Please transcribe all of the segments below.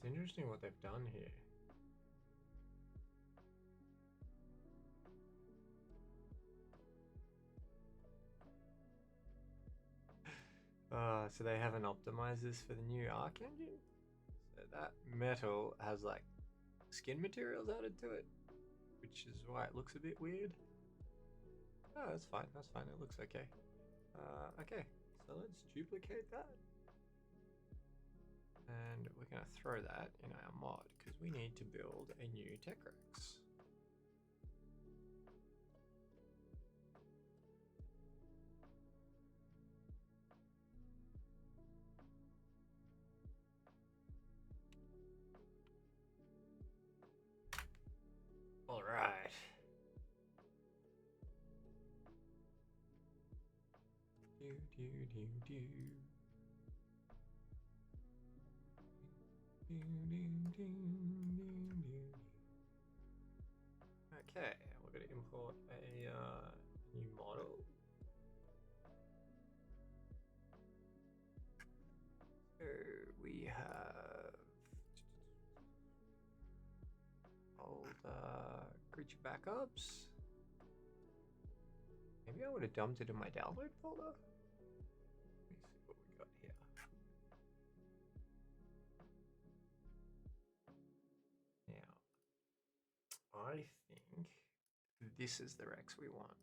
It's interesting what they've done here. So they haven't optimized this for the new Arc engine. So that metal has like skin materials added to it, which is why it looks a bit weird. Oh, that's fine. That's fine. It looks okay. Okay, so let's duplicate that. And we're going to throw that in our mod because we need to build a new tech rex. All right. Okay, we're going to import a new model. So we have old creature backups. Maybe I would have dumped it in my download folder. Let me see what we got here. Now, I think this is the Rex we want.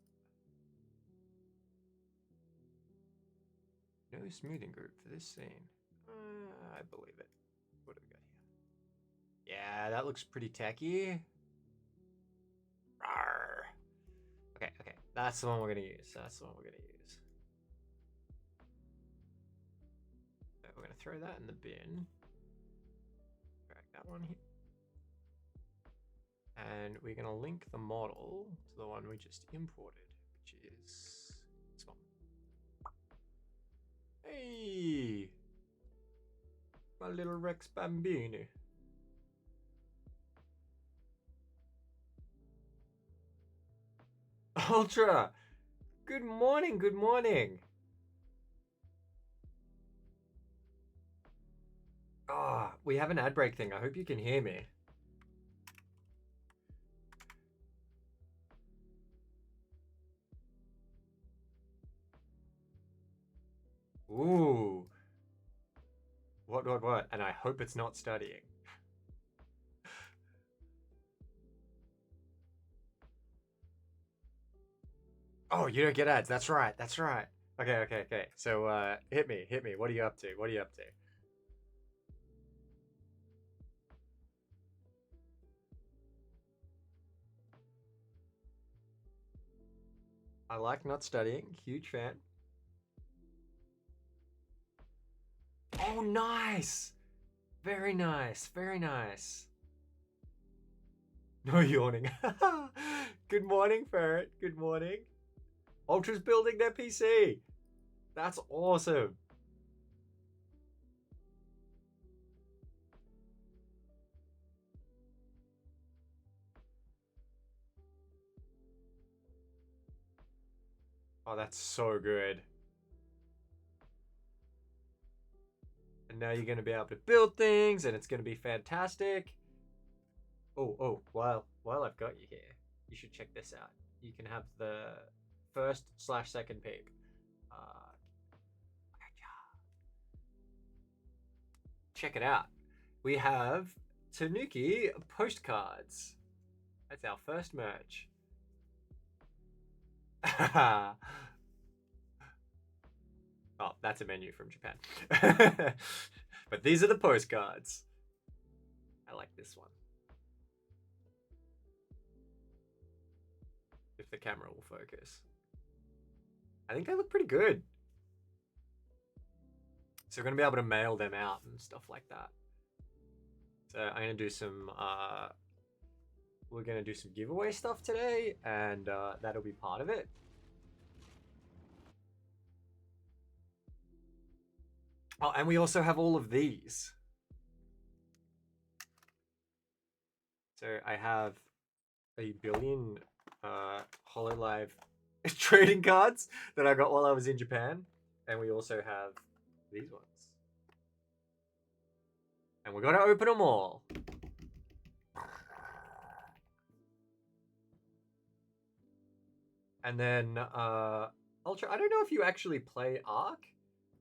No smoothing group for this scene. I believe it. What do we got here? Yeah, that looks pretty techy. Rawr. Okay, okay. That's the one we're gonna use. That's the one we're gonna use. So we're gonna throw that in the bin. Drag that one here. And we're gonna link the model to the one we just imported, which is this one. Hey! My little Rex Bambino. Ultra! Good morning, good morning! Ah, we have an ad break thing. I hope you can hear me. Ooh. What? And I hope it's not studying. Oh, you don't get ads. That's right. That's right. Okay. So, hit me. What are you up to? What are you up to? I like not studying. Huge fan. Oh, nice. Very nice. Very nice. No yawning. Good morning, Ferret. Good morning. Ultra's building their PC. That's awesome. Oh, that's so good. And now you're going to be able to build things, and it's going to be fantastic. Oh, while I've got you here, you should check this out. You can have the first/second peep. Check it out. We have Tanuki postcards. That's our first merch. Oh, that's a menu from Japan. But these are the postcards. I like this one. If the camera will focus. I think they look pretty good. So we're going to be able to mail them out and stuff like that. So I'm going to do some... we're going to do some giveaway stuff today, and that'll be part of it. Oh, and we also have all of these. So I have a billion Hololive trading cards that I got while I was in Japan. And we also have these ones. And we're gonna open them all. And then, Ultra, I don't know if you actually play Ark,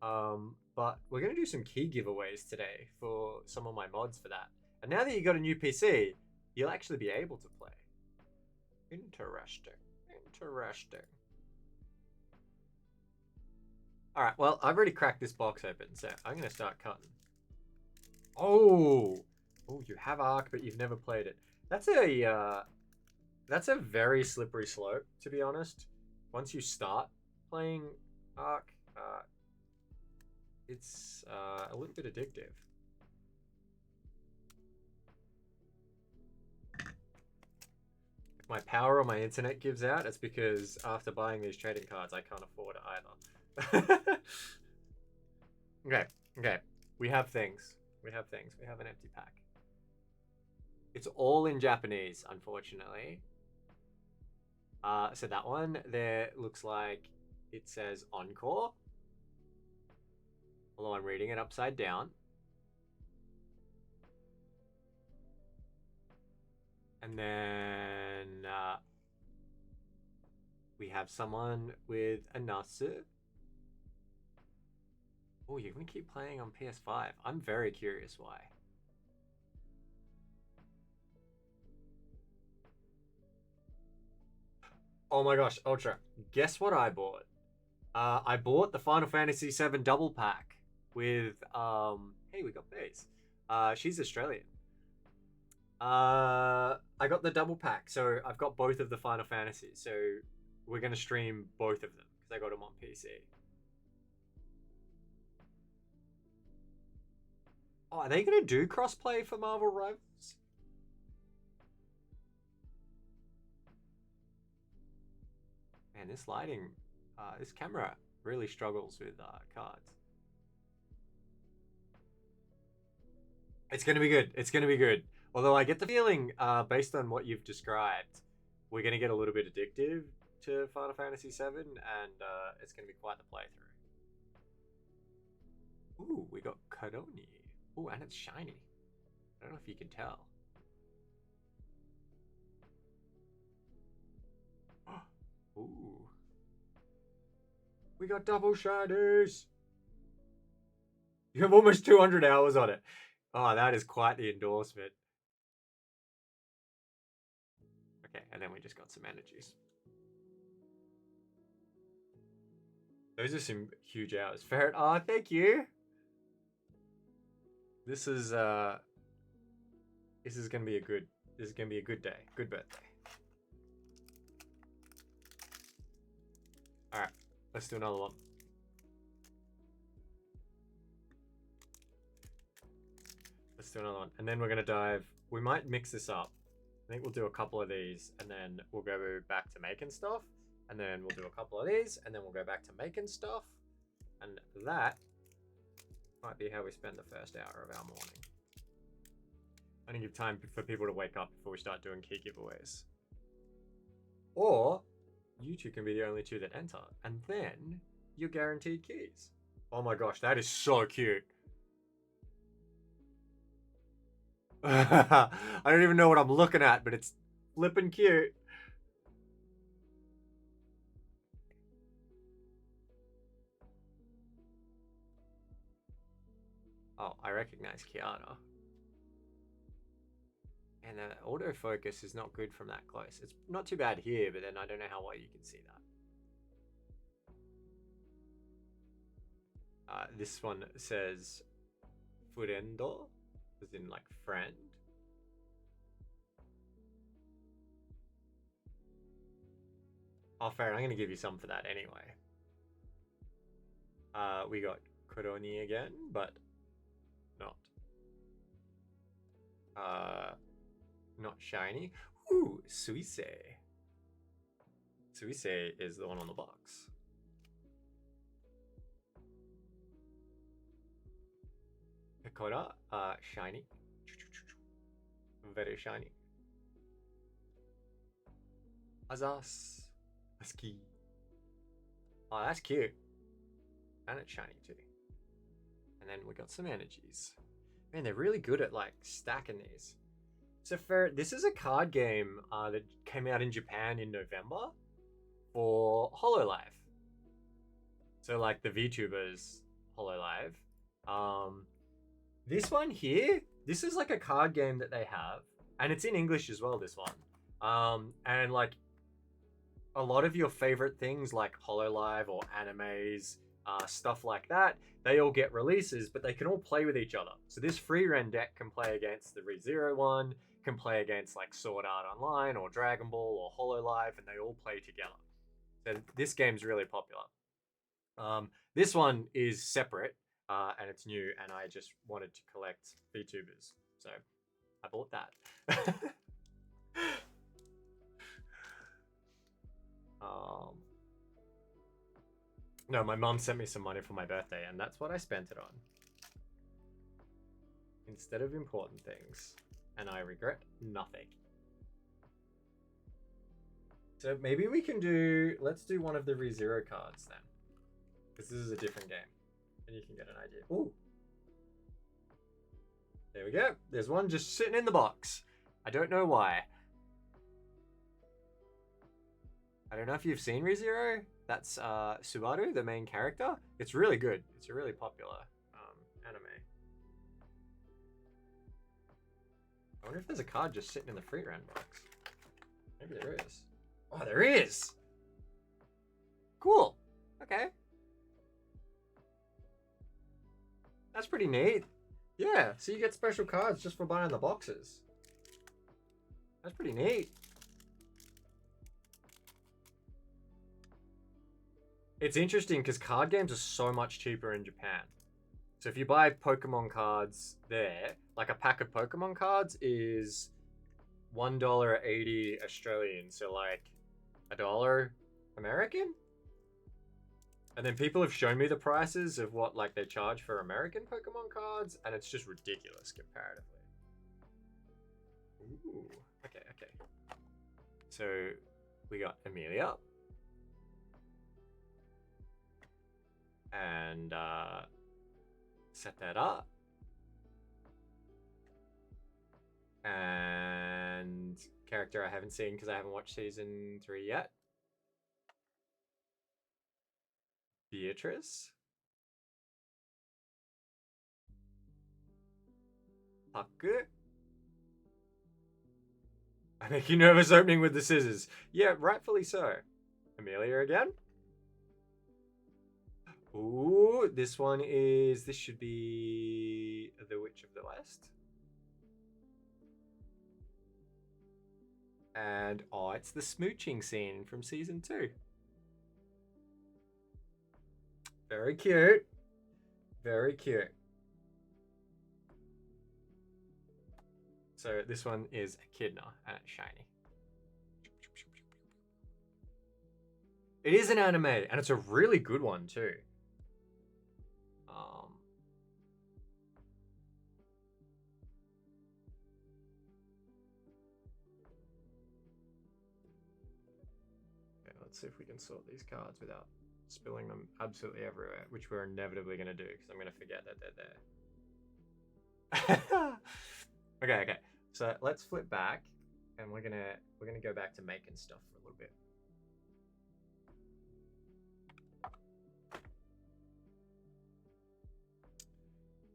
but we're gonna do some key giveaways today for some of my mods for that. And now that you got a new PC, you'll actually be able to play. Interesting. Interesting. Alright, well, I've already cracked this box open, so I'm gonna start cutting. Oh! Oh, you have Ark, but you've never played it. That's a very slippery slope, to be honest. Once you start playing Ark, it's a little bit addictive. If my power or my internet gives out, it's because after buying these trading cards, I can't afford it either. Okay. We have things. We have an empty pack. It's all in Japanese, unfortunately. So that one there looks like it says Encore. Although I'm reading it upside down. And then we have someone with a Nasu. Oh, you're going to keep playing on PS5. I'm very curious why. Oh my gosh, Ultra. Guess what I bought? I bought the Final Fantasy VII double pack with, hey, we got Baze. She's Australian. I got the double pack, so I've got both of the Final Fantasies. So we're going to stream both of them because I got them on PC. Oh, are they going to do crossplay for Marvel Rivals? Man, this lighting, this camera really struggles with cards. It's going to be good. It's going to be good. Although I get the feeling, based on what you've described, we're going to get a little bit addictive to Final Fantasy VII, and it's going to be quite the playthrough. Ooh, we got Karoni. Ooh, and it's shiny. I don't know if you can tell. Ooh. We got double shinies. You have almost 200 hours on it. Oh, that is quite the endorsement. Okay, and then we just got some energies. Those are some huge hours. Ferret, oh, thank you. This is gonna be a good day. Good birthday. Alright, let's do another one. Let's do another one. And then we're gonna dive. We might mix this up. I think we'll do a couple of these and then we'll go back to making stuff. And then we'll do a couple of these and then we'll go back to making stuff. And that might be how we spend the first hour of our morning. I didn't give time for people to wake up before we start doing key giveaways. Or you two can be the only two that enter, and then you're guaranteed keys. Oh my gosh, that is so cute. I don't even know what I'm looking at, but it's flippin' cute. Oh, I recognize Kiana. And the autofocus is not good from that close. It's not too bad here, but then I don't know how well you can see that. This one says Furendo, as in like friend. Oh, fair. I'm going to give you some for that anyway. We got Koroni again, but not. Not shiny. Ooh, Suisse. Suisse is the one on the box. Pekora, shiny. Very shiny. Azas. Husky. Oh, that's cute. And it's shiny too. And then we got some energies. Man, they're really good at like stacking these. So this is a card game that came out in Japan in November for Hololive. So like the VTubers Hololive. This one here, this is like a card game that they have, and it's in English as well. This one, and like a lot of your favorite things like Hololive or animes, stuff like that, they all get releases, but they can all play with each other. So this free run deck can play against the ReZero one, can play against like Sword Art Online or Dragon Ball or Hololive, and they all play together. So this game's really popular. This one is separate, and it's new, and I just wanted to collect VTubers, so I bought that. No, my mom sent me some money for my birthday, and that's what I spent it on. Instead of important things, and I regret nothing. So maybe we can let's do one of the ReZero cards then. Because this is a different game. And you can get an idea. Ooh. There we go. There's one just sitting in the box. I don't know why. I don't know if you've seen ReZero. That's Subaru, the main character. It's really good. It's a really popular anime. I wonder if there's a card just sitting in the free round box. Maybe there is. Oh, there is! Cool. Okay. That's pretty neat. Yeah, so you get special cards just for buying the boxes. That's pretty neat. It's interesting because card games are so much cheaper in Japan. So if you buy Pokemon cards there, like a pack of Pokemon cards is $1.80 Australian, so like $1 American? And then people have shown me the prices of what like they charge for American Pokemon cards, and it's just ridiculous comparatively. Ooh, okay. So we got Amelia. And set that up. And character I haven't seen because I haven't watched season 3 yet. Beatrice. Haku. I make you nervous opening with the scissors. Yeah, rightfully so. Amelia again. Ooh, this should be The Witch of the West. And, oh, it's the smooching scene from season 2. Very cute. Very cute. So this one is Echidna, and it's shiny. It is an anime, and it's a really good one too. Okay, let's see if we can sort these cards without spilling them absolutely everywhere, which we're inevitably going to do because I'm going to forget that they're there. Okay. So let's flip back, and we're gonna go back to making stuff for a little bit.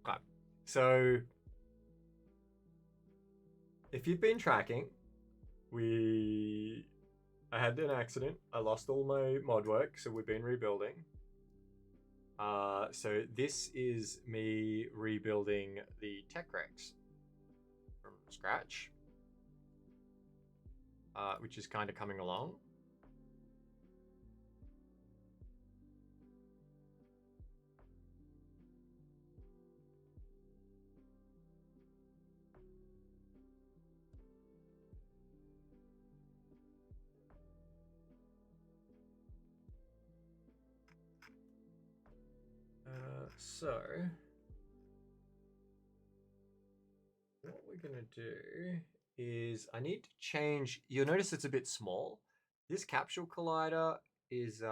Okay, so if you've been tracking, I had an accident. I lost all my mod work, so we've been rebuilding. So this is me rebuilding the Tech Rex from scratch, which is kind of coming along. So what we're gonna do is I need to change. You'll notice it's a bit small. This capsule collider is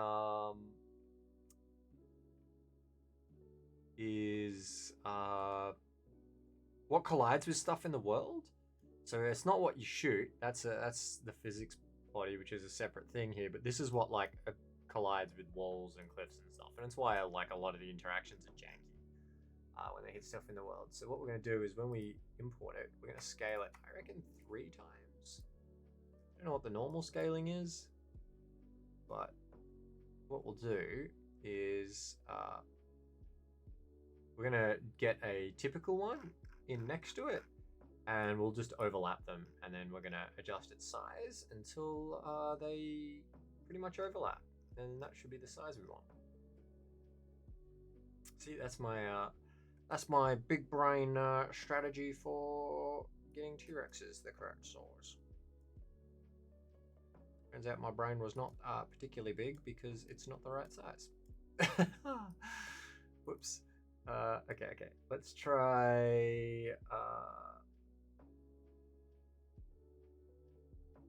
what collides with stuff in the world. So it's not what you shoot. That's the physics body, which is a separate thing here. But this is what like collides with walls and cliffs and stuff, and it's why I like a lot of the interactions are janky when they hit stuff in the world. So what we're going to do is when we import it, we're going to scale it, I reckon 3 times. I don't know what the normal scaling is, but what we'll do is we're going to get a typical one in next to it, and we'll just overlap them, and then we're going to adjust its size until they pretty much overlap, and that should be the size we want. See, that's my big brain strategy for getting T-Rexes the correct size. Turns out my brain was not particularly big because it's not the right size. Whoops. Okay. Let's try...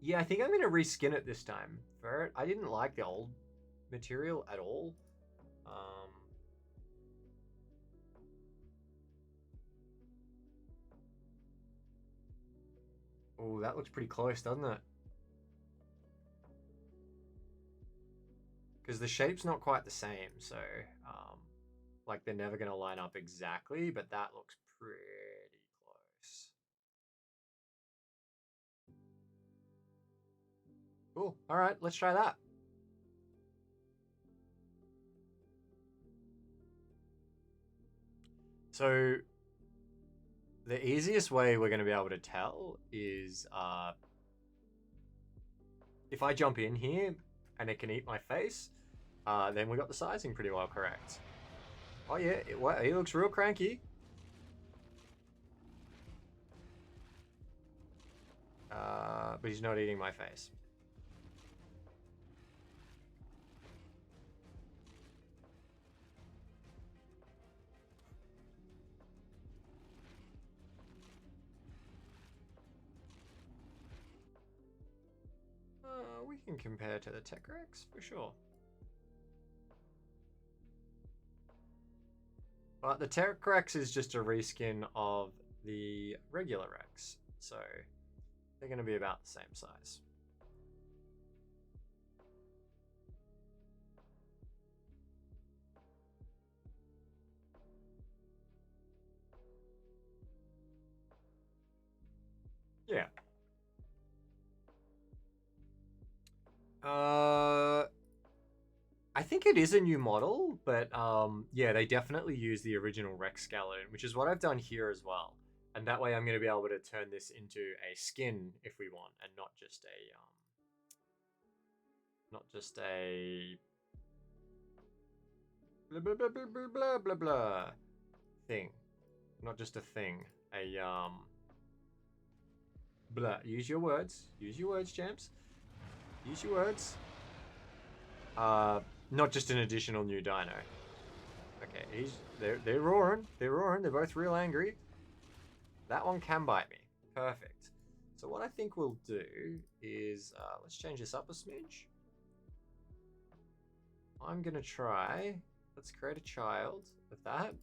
Yeah, I think I'm going to reskin it this time. Ferret, I didn't like the old material at all. Oh, that looks pretty close, doesn't it? Because the shape's not quite the same, so like they're never going to line up exactly, but that looks pretty close. Cool. All right, let's try that. So the easiest way we're going to be able to tell is if I jump in here and it can eat my face, then we got the sizing pretty well correct. Oh yeah, he looks real cranky. But he's not eating my face. We can compare to the Tech Rex for sure. But the Tech Rex is just a reskin of the regular Rex, so they're going to be about the same size. Yeah. I think it is a new model, but yeah, they definitely use the original Rex skeleton, which is what I've done here as well. And that way I'm going to be able to turn this into a skin if we want, and not just a blah blah blah blah blah blah blah blah thing. Not just a thing. Blah. Use your words. Use your words, champs. Use your words. Not just an additional new dino. Okay, they're roaring. They're roaring. They're both real angry. That one can bite me. Perfect. So what I think we'll do is let's change this up a smidge. I'm gonna try. Let's create a child of that.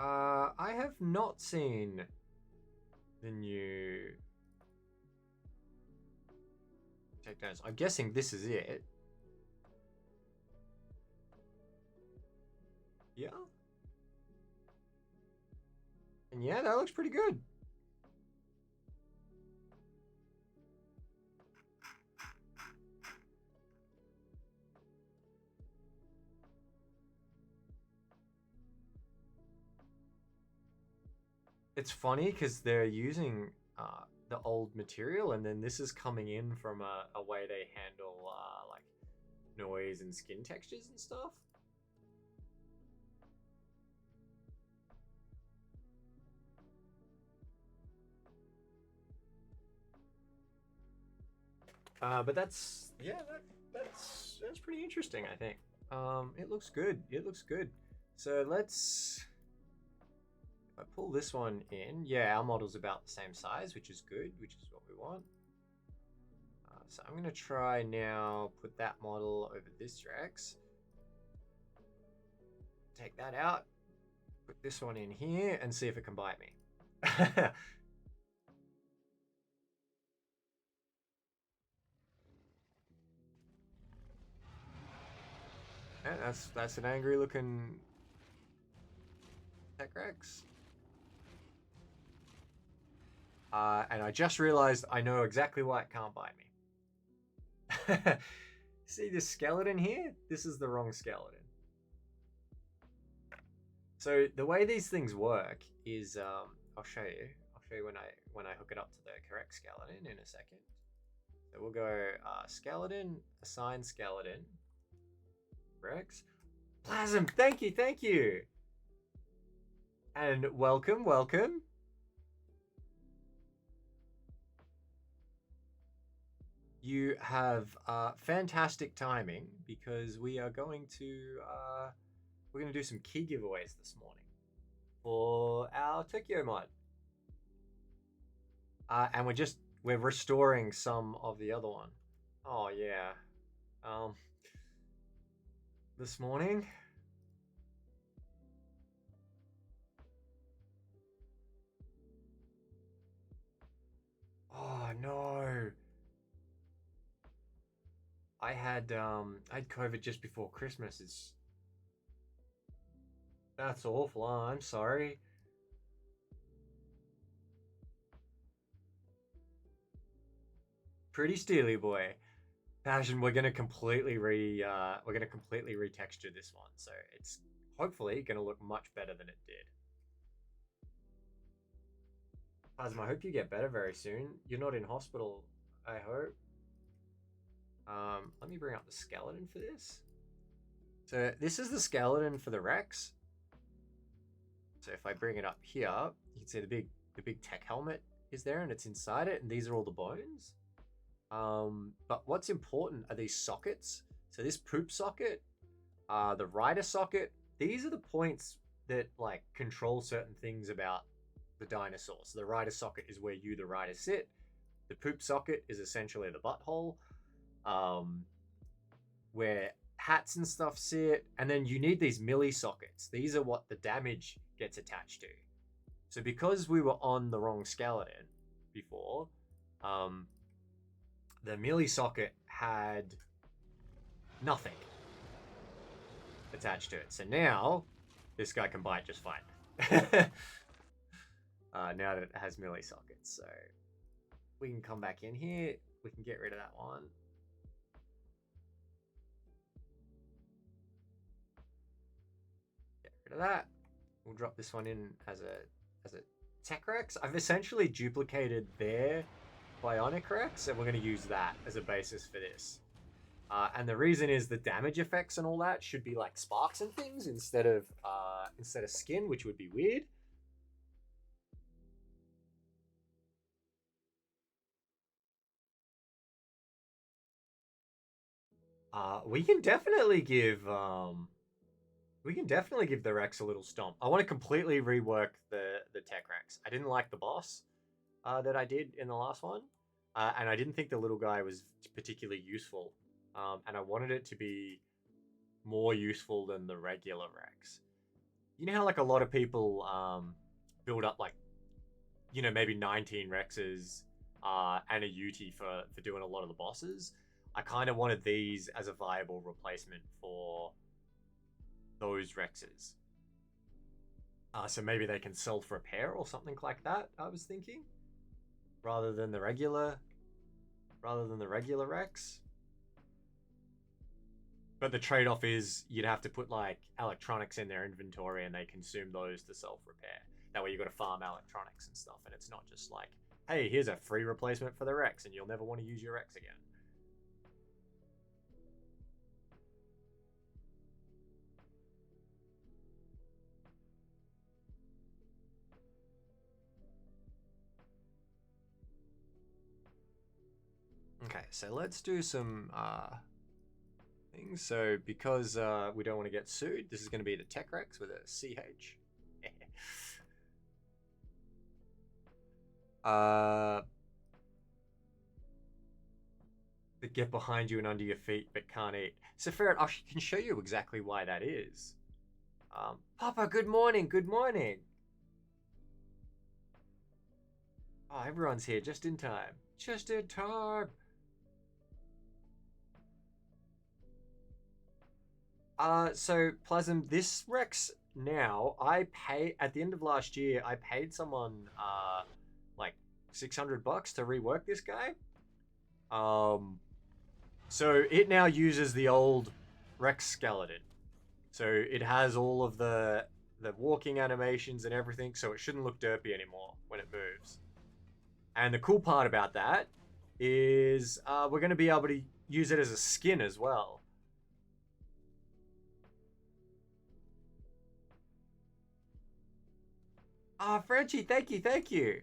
I have not seen the new takedowns. I'm guessing this is it. Yeah. And yeah, that looks pretty good. It's funny because they're using the old material, and then this is coming in from a way they handle like noise and skin textures and stuff. But that's pretty interesting, I think. It looks good. It looks good. So let's. If I pull this one in, yeah, our model's about the same size, which is good, which is what we want. So I'm gonna try now, put that model over this Rex. Take that out, put this one in here, and see if it can bite me. Yeah, that's an angry looking Tech Rex. And I just realized I know exactly why it can't bite me. See this skeleton here? This is the wrong skeleton. So the way these things work is, I'll show you. I'll show you when I hook it up to the correct skeleton in a second. So we'll go skeleton, assign skeleton, Rex, Plasm. Thank you, thank you, and welcome, welcome. You have fantastic timing because we are going to we're going to do some key giveaways this morning for our Tokyo mod, and we're restoring some of the other one. Oh yeah, this morning. Oh no. I had COVID just before Christmas. That's awful. Oh, I'm sorry. Pretty steely boy. Passion, we're gonna completely retexture this one, so it's hopefully gonna look much better than it did. Plasma, I hope you get better very soon. You're not in hospital, I hope. Let me bring up the skeleton for this. So this is the skeleton for the Rex. So if I bring it up here, you can see the big tech helmet is there, and it's inside it, and these are all the bones. But what's important are these sockets. So this poop socket, the rider socket, these are the points that like control certain things about the dinosaur. So the rider socket is where you, the rider, sit. The poop socket is essentially the butthole, where hats and stuff sit. And then you need these milli sockets. These are what the damage gets attached to. So because we were on the wrong skeleton before, the milli socket had nothing attached to it. So now this guy can bite just fine. Now that it has milli sockets. So we can come back in here. We can get rid of that one. Get rid of that. We'll drop this one in as a Tech Rex. I've essentially duplicated their Bionic Rex, and we're going to use that as a basis for this. And the reason is the damage effects and all that should be like sparks and things instead of skin, which would be weird. We can definitely give the Rex a little stomp. I want to completely rework the Tech Rex. I didn't like the boss that I did in the last one, and I didn't think the little guy was particularly useful. And I wanted it to be more useful than the regular Rex. You know how like a lot of people build up like, you know, maybe 19 Rexes and a UT for doing a lot of the bosses. I kind of wanted these as a viable replacement for those Rexes. So maybe they can self-repair or something like that, I was thinking. Rather than the regular Rex. But the trade-off is you'd have to put like electronics in their inventory and they consume those to self-repair. That way you've got to farm electronics and stuff, and it's not just like, hey, here's a free replacement for the Rex and you'll never want to use your Rex again. Okay, so let's do some things. So because we don't want to get sued, this is going to be the Tech Rex with a CH. that get behind you and under your feet but can't eat. So Ferret, I can show you exactly why that is. Papa, good morning, good morning. Oh, everyone's here just in time. Just in time. So Plasm, this Rex now, I pay at the end of last year, I paid someone like $600 to rework this guy. So it now uses the old Rex skeleton. So it has all of the walking animations and everything, so it shouldn't look derpy anymore when it moves. And the cool part about that is we're going to be able to use it as a skin as well. Ah, Frenchie, thank you, thank you.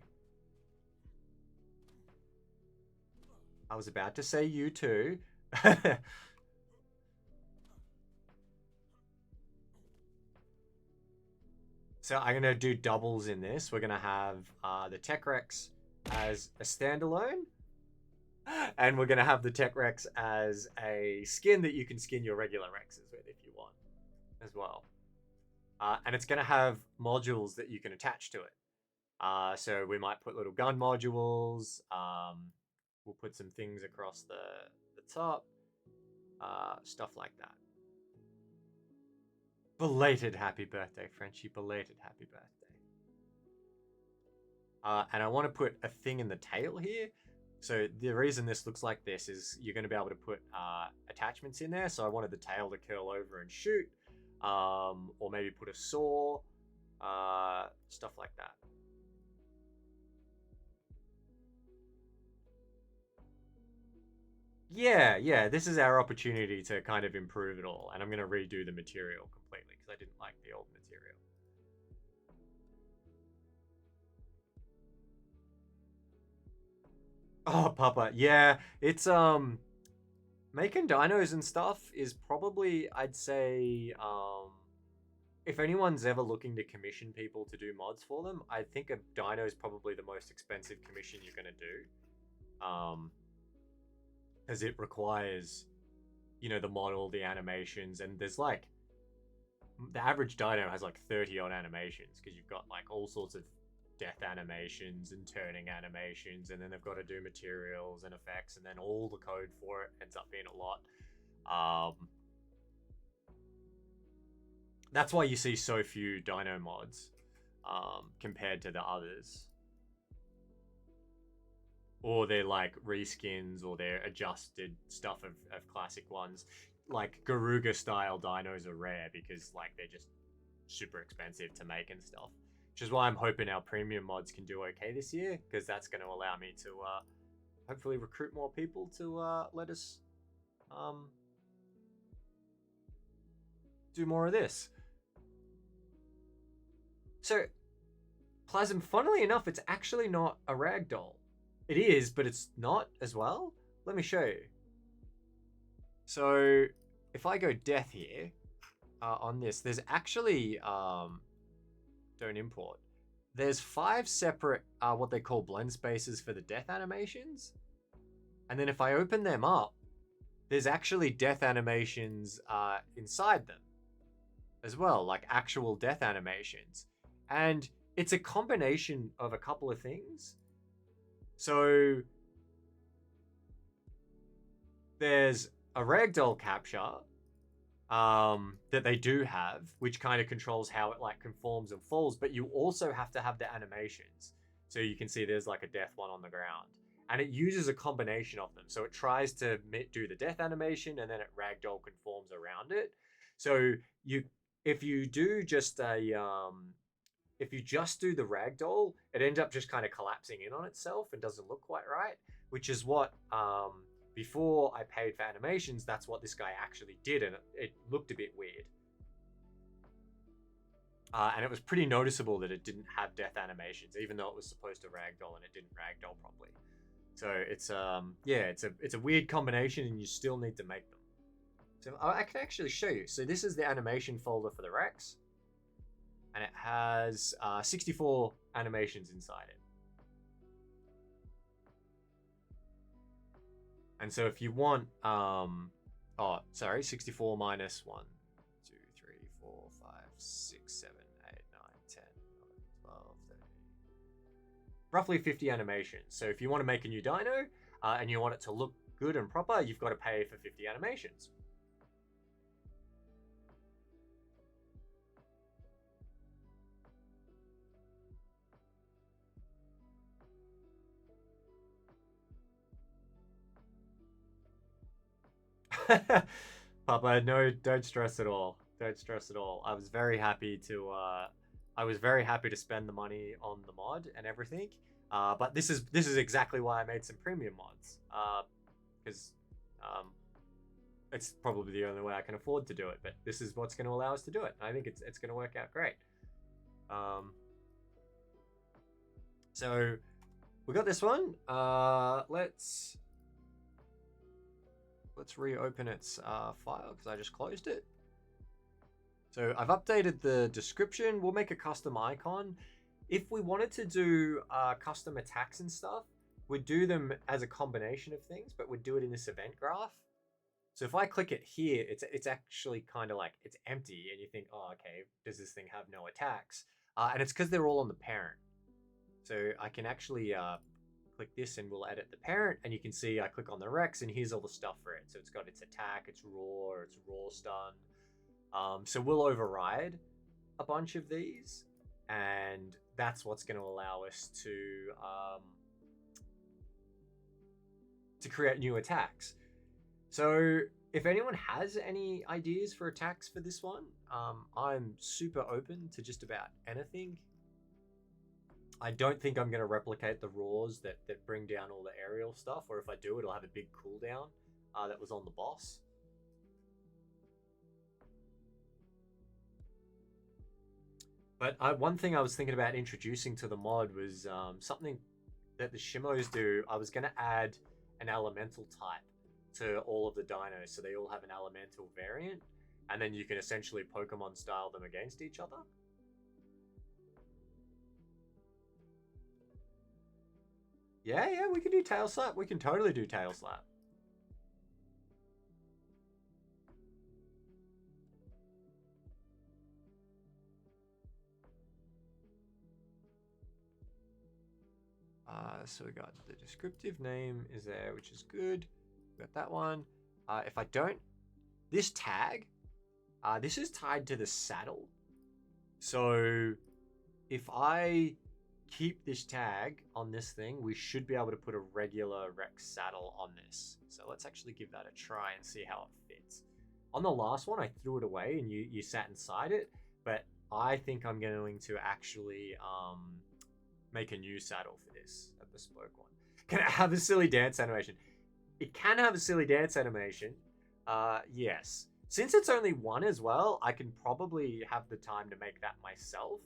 I was about to say you too. So I'm going to do doubles in this. We're going to have the Tech Rex as a standalone. And we're going to have the Tech Rex as a skin that you can skin your regular Rexes with if you want as well. And it's going to have modules that you can attach to it. So we might put little gun modules. We'll put some things across the top. Stuff like that. Belated happy birthday, Frenchie. Belated happy birthday. And I want to put a thing in the tail here. So the reason this looks like this is you're going to be able to put attachments in there. So I wanted the tail to curl over and shoot. Or maybe put a saw. Stuff like that. Yeah, this is our opportunity to kind of improve it all. And I'm going to redo the material completely because I didn't like the old material. Oh, Papa, yeah, it's making dinos and stuff is probably, I'd say, if anyone's ever looking to commission people to do mods for them, I think a dino is probably the most expensive commission you're gonna do, because it requires, the model, the animations, and there's like the average dino has like 30 odd animations because you've got like all sorts of death animations and turning animations, and then they've got to do materials and effects, and then all the code for it ends up being a lot. That's why you see so few dino mods compared to the others, or they're like reskins, or they're adjusted stuff of classic ones. Like Garuga style dinos are rare because like they're just super expensive to make and stuff, which is why I'm hoping our premium mods can do okay this year, because that's going to allow me to hopefully recruit more people to let us do more of this. So, Plasm, funnily enough, it's actually not a ragdoll. It is, but it's not as well. Let me show you. So, if I go death here on this, there's actually don't import. There's 5 separate what they call blend spaces for the death animations, and then if I open them up, there's actually death animations inside them as well, like actual death animations, and it's a combination of a couple of things. So there's a ragdoll capture that they do have, which kind of controls how it like conforms and falls, but you also have to have the animations. So you can see there's like a death one on the ground, and it uses a combination of them. So it tries to do the death animation, and then it ragdoll conforms around it. So if you do just if you just do the ragdoll, it ends up just kind of collapsing in on itself and doesn't look quite right, which is what before I paid for animations, that's what this guy actually did, and it looked a bit weird. And it was pretty noticeable that it didn't have death animations, even though it was supposed to ragdoll, and it didn't ragdoll properly. So it's it's a weird combination, and you still need to make them. So I can actually show you. So this is the animation folder for the Rex, and it has 64 animations inside it. And so if you want, oh, sorry, 64 minus 1, 2, 3, 4, 5, 6, 7, 8, 9, 10, 11, 12, 13. Roughly 50 animations. So if you want to make a new dino and you want it to look good and proper, you've got to pay for 50 animations. Papa, no, don't stress at all. Don't stress at all. I was very happy to spend the money on the mod and everything. But this is exactly why I made some premium mods. Because it's probably the only way I can afford to do it. But this is what's going to allow us to do it. I think it's going to work out great. So we got this one. Let's reopen its file because I just closed it. So I've updated the description. We'll make a custom icon. If we wanted to do custom attacks and stuff, we'd do them as a combination of things, but we'd do it in this event graph. So if I click it here, it's actually kind of like it's empty, and you think, oh, okay, does this thing have no attacks? And it's because they're all on the parent. So I can actually click this and we'll edit the parent, and you can see I click on the Rex and here's all the stuff for it. So it's got its attack, its raw stun. So we'll override a bunch of these, and that's what's going to allow us to create new attacks. So if anyone has any ideas for attacks for this one, I'm super open to just about anything. I don't think I'm going to replicate the roars that bring down all the aerial stuff, or if I do, it'll have a big cooldown that was on the boss. But one thing I was thinking about introducing to the mod was something that the Shimmos do. I was going to add an elemental type to all of the dinos, so they all have an elemental variant, and then you can essentially Pokemon style them against each other. Yeah, we can do Tail Slap. We can totally do Tail Slap. So we got the descriptive name is there, which is good. We got that one. If I don't, this tag, this is tied to the saddle. So if I keep this tag on this thing, we should be able to put a regular Rex saddle on this. So let's actually give that a try and see how it fits. On the last one, I threw it away and you sat inside it, but I think I'm going to actually make a new saddle for this, a bespoke one. Can it have a silly dance animation? It can have a silly dance animation. Yes. Since it's only one as well, I can probably have the time to make that myself.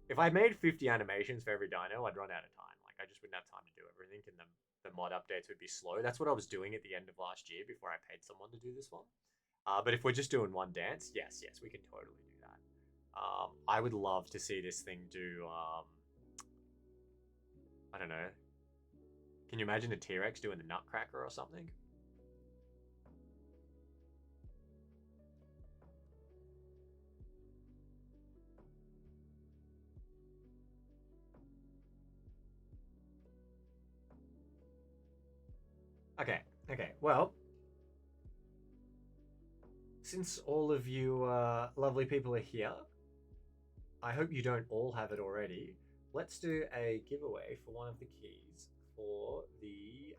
If I made 50 animations for every dino, I'd run out of time. Like, I just wouldn't have time to do everything, and the mod updates would be slow. That's what I was doing at the end of last year before I paid someone to do this one. But if we're just doing one dance, yes, we can totally do that. I would love to see this thing do, I don't know. Can you imagine a T-Rex doing the Nutcracker or something? Okay. Well, since all of you lovely people are here, I hope you don't all have it already. Let's do a giveaway for one of the keys for the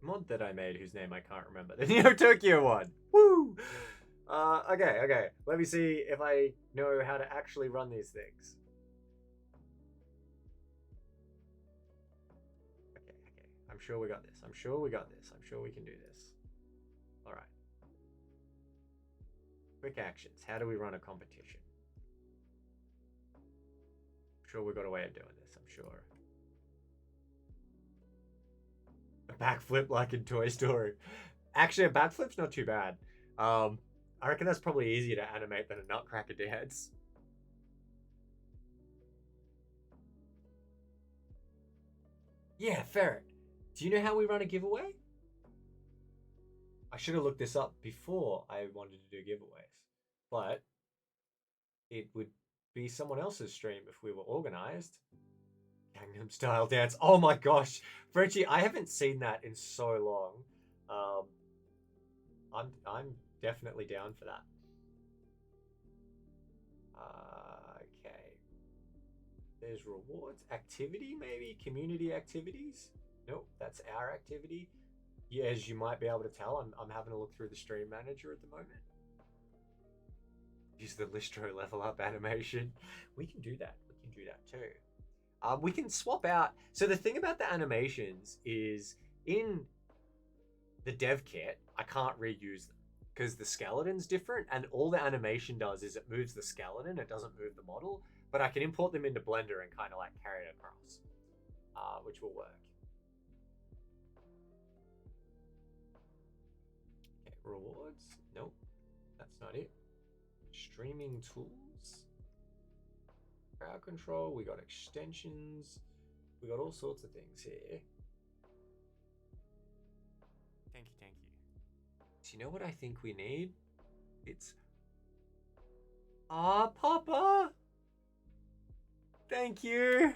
mod that I made, whose name I can't remember. The Neo Tokyo one. Woo! Okay. Let me see if I know how to actually run these things. Okay. I'm sure we got this. I'm sure we can do this. All right. Quick actions. How do we run a competition? I'm sure we got a way of doing this. I'm sure. A backflip like in Toy Story. Actually, a backflip's not too bad. I reckon that's probably easier to animate than a Nutcracker dance. Yeah, Ferret. Do you know how we run a giveaway? I should have looked this up before I wanted to do giveaways. But it would be someone else's stream if we were organized. Gangnam Style dance. Oh my gosh. Frenchie, I haven't seen that in so long. I'm definitely down for that. Okay. There's rewards. Activity, maybe? Community activities? Nope, that's our activity. Yeah, as you might be able to tell, I'm having a look through the stream manager at the moment. Use the Listro level up animation. We can do that. We can do that too. We can swap out. So the thing about the animations is in the dev kit, I can't reuse them because the skeleton's different, and all the animation does is it moves the skeleton. It doesn't move the model. But I can import them into Blender and kind of like carry it across, which will work. Okay, rewards. Nope, that's not it. Streaming tools. Crowd control. We got extensions. We got all sorts of things here. Thank you, thank you. So you know what I think we need? It's Papa. Thank you.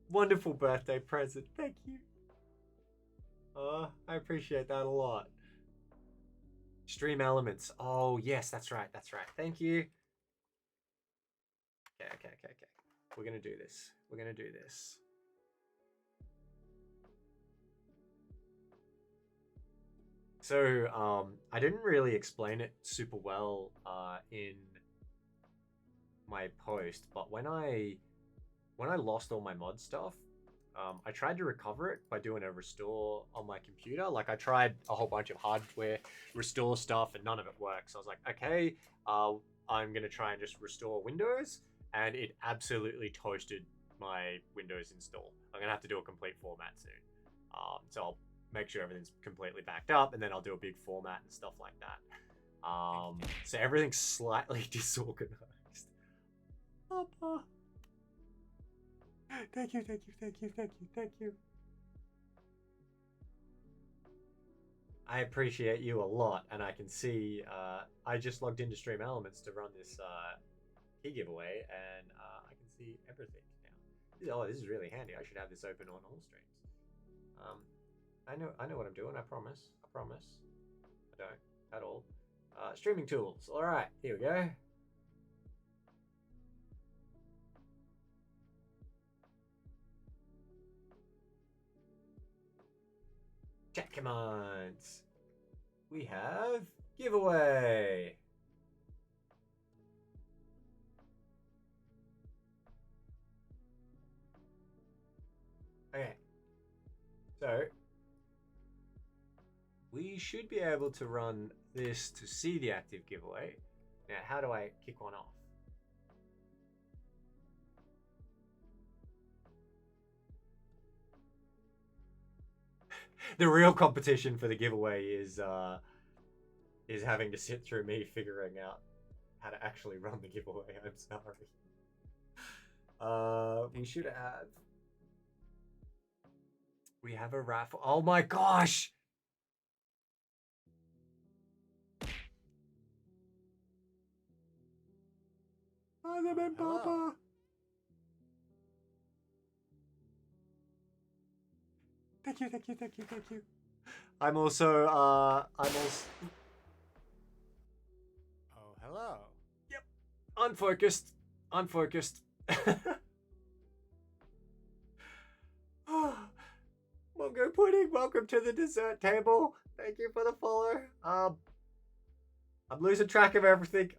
Wonderful birthday present. Thank you. I appreciate that a lot. Stream elements. Oh, yes, that's right. That's right. Thank you. Okay. We're going to do this. We're going to do this. So, I didn't really explain it super well in my post, but when I lost all my mod stuff, I tried to recover it by doing a restore on my computer. Like I tried a whole bunch of hardware restore stuff and none of it worked. So I was like, okay, I'm gonna try and just restore Windows, and it absolutely toasted my Windows install. I'm gonna have to do a complete format soon. So I'll make sure everything's completely backed up, and then I'll do a big format and stuff like that. So everything's slightly disorganized. Papa. Thank you. I appreciate you a lot, and I can see I just logged into Stream Elements to run this key giveaway, and I can see everything now. Oh, this is really handy. I should have this open on all streams. I know what I'm doing. I promise. I don't at all. Streaming tools. All right, here we go. Chat commands. We have giveaway. Okay. So we should be able to run this to see the active giveaway. Now, how do I kick one off? The real competition for the giveaway is having to sit through me figuring out how to actually run the giveaway. I'm sorry. We should have. We have a raffle. Oh my gosh! Papa. Thank you. I'm also. Oh, hello. Yep. Unfocused. Mongo Pudding, welcome to the dessert table. Thank you for the follow. I'm losing track of everything.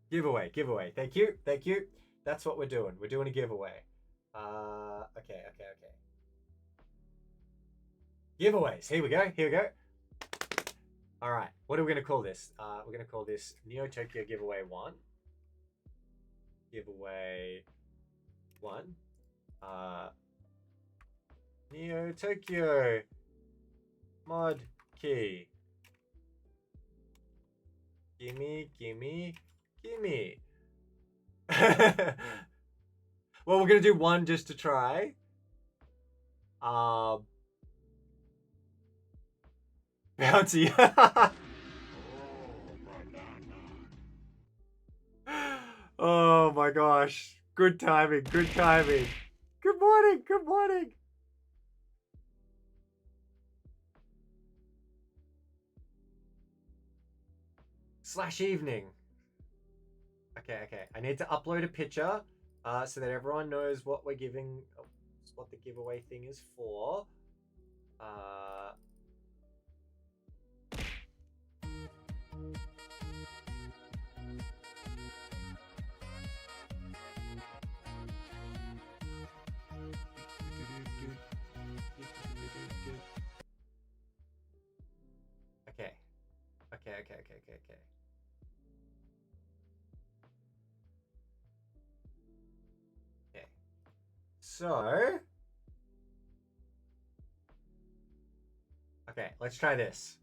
Giveaway. Thank you. That's what we're doing. We're doing a giveaway. Okay. Giveaways. Here we go. All right. What are we gonna call this? We're gonna call this Neo Tokyo Giveaway 1. Giveaway 1. Neo Tokyo mod key. Gimme, gimme, gimme. Well, we're gonna do one just to try. Bounty. Oh my gosh. Good timing, good timing. Good morning, good morning. / evening. Okay. I need to upload a picture so that everyone knows what we're giving, what the giveaway thing is for. Okay. Okay. So, okay, let's try this.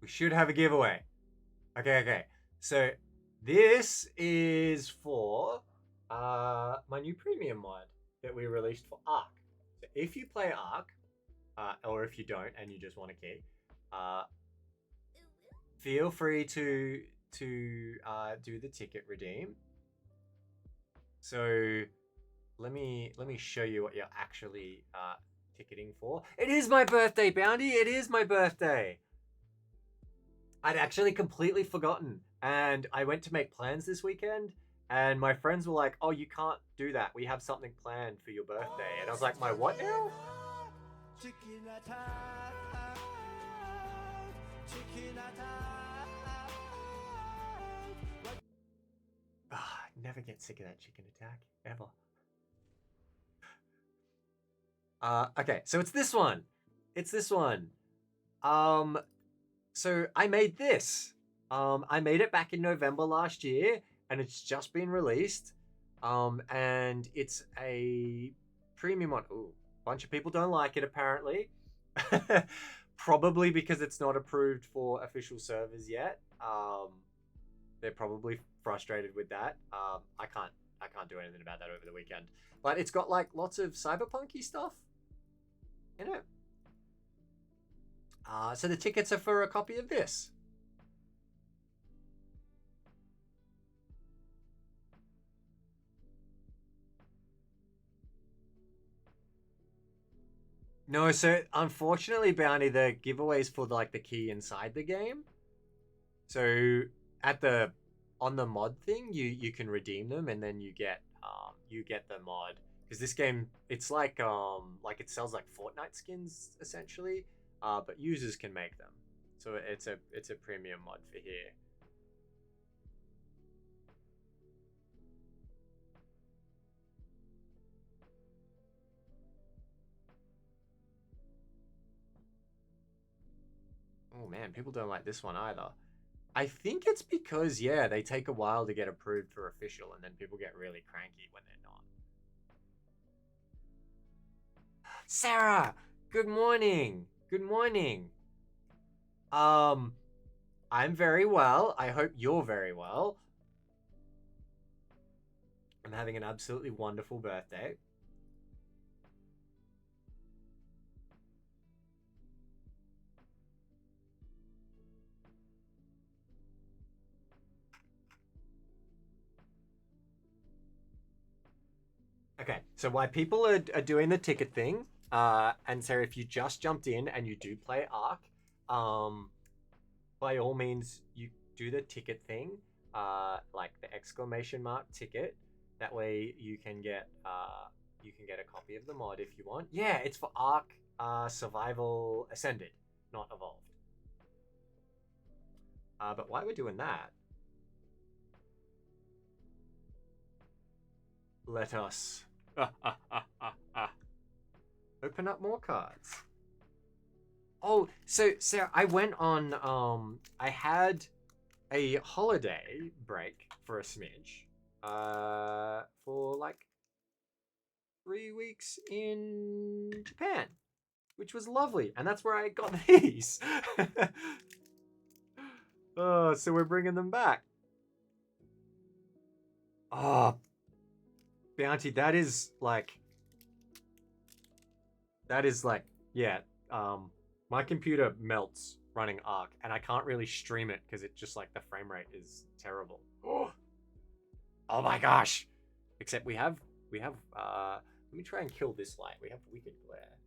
We should have a giveaway. Okay. So, this is for my new premium mod that we released for Ark. So, if you play Ark, or if you don't and you just want a key, feel free to do the ticket redeem. So let me show you what you're actually ticketing for. It is my birthday, Bounty. It is my birthday. I'd actually completely forgotten, and I went to make plans this weekend, and my friends were like, "Oh, you can't do that. We have something planned for your birthday." And I was like, "My what now?" Never get sick of that chicken attack, ever. Okay, so it's this one. So I made this. I made it back in November last year, and it's just been released. And it's a premium one. Ooh, bunch of people don't like it, apparently. Probably because it's not approved for official servers yet. They're probably frustrated with that. I can't do anything about that over the weekend. But it's got like lots of cyberpunky stuff in it. So the tickets are for a copy of this. No, so unfortunately, Bounty, the giveaways for like the key inside the game. So on the mod thing, you can redeem them, and then you get the mod, because this game, it's like it sells like Fortnite skins essentially, but users can make them. So it's a premium mod for here. Oh man, people don't like this one either. I think it's because, yeah, they take a while to get approved for official, and then people get really cranky when they're not. Sarah, good morning. Good morning. I'm very well. I hope you're very well. I'm having an absolutely wonderful birthday. Okay, so why people are doing the ticket thing, and so if you just jumped in and you do play Ark, by all means, you do the ticket thing, like the exclamation mark ticket. That way you can get a copy of the mod if you want. Yeah, it's for Ark Survival Ascended, not Evolved. But why we're doing that? Let us open up more cards. Oh, so Sarah, I went on. I had a holiday break for a smidge, for like 3 weeks in Japan, which was lovely, and that's where I got these. Oh, so we're bringing them back. Oh, Bounty, that is like, yeah. My computer melts running Ark, and I can't really stream it because it just like the frame rate is terrible. Oh my gosh! Except we have. Let me try and kill this light. We have Wicked Glare.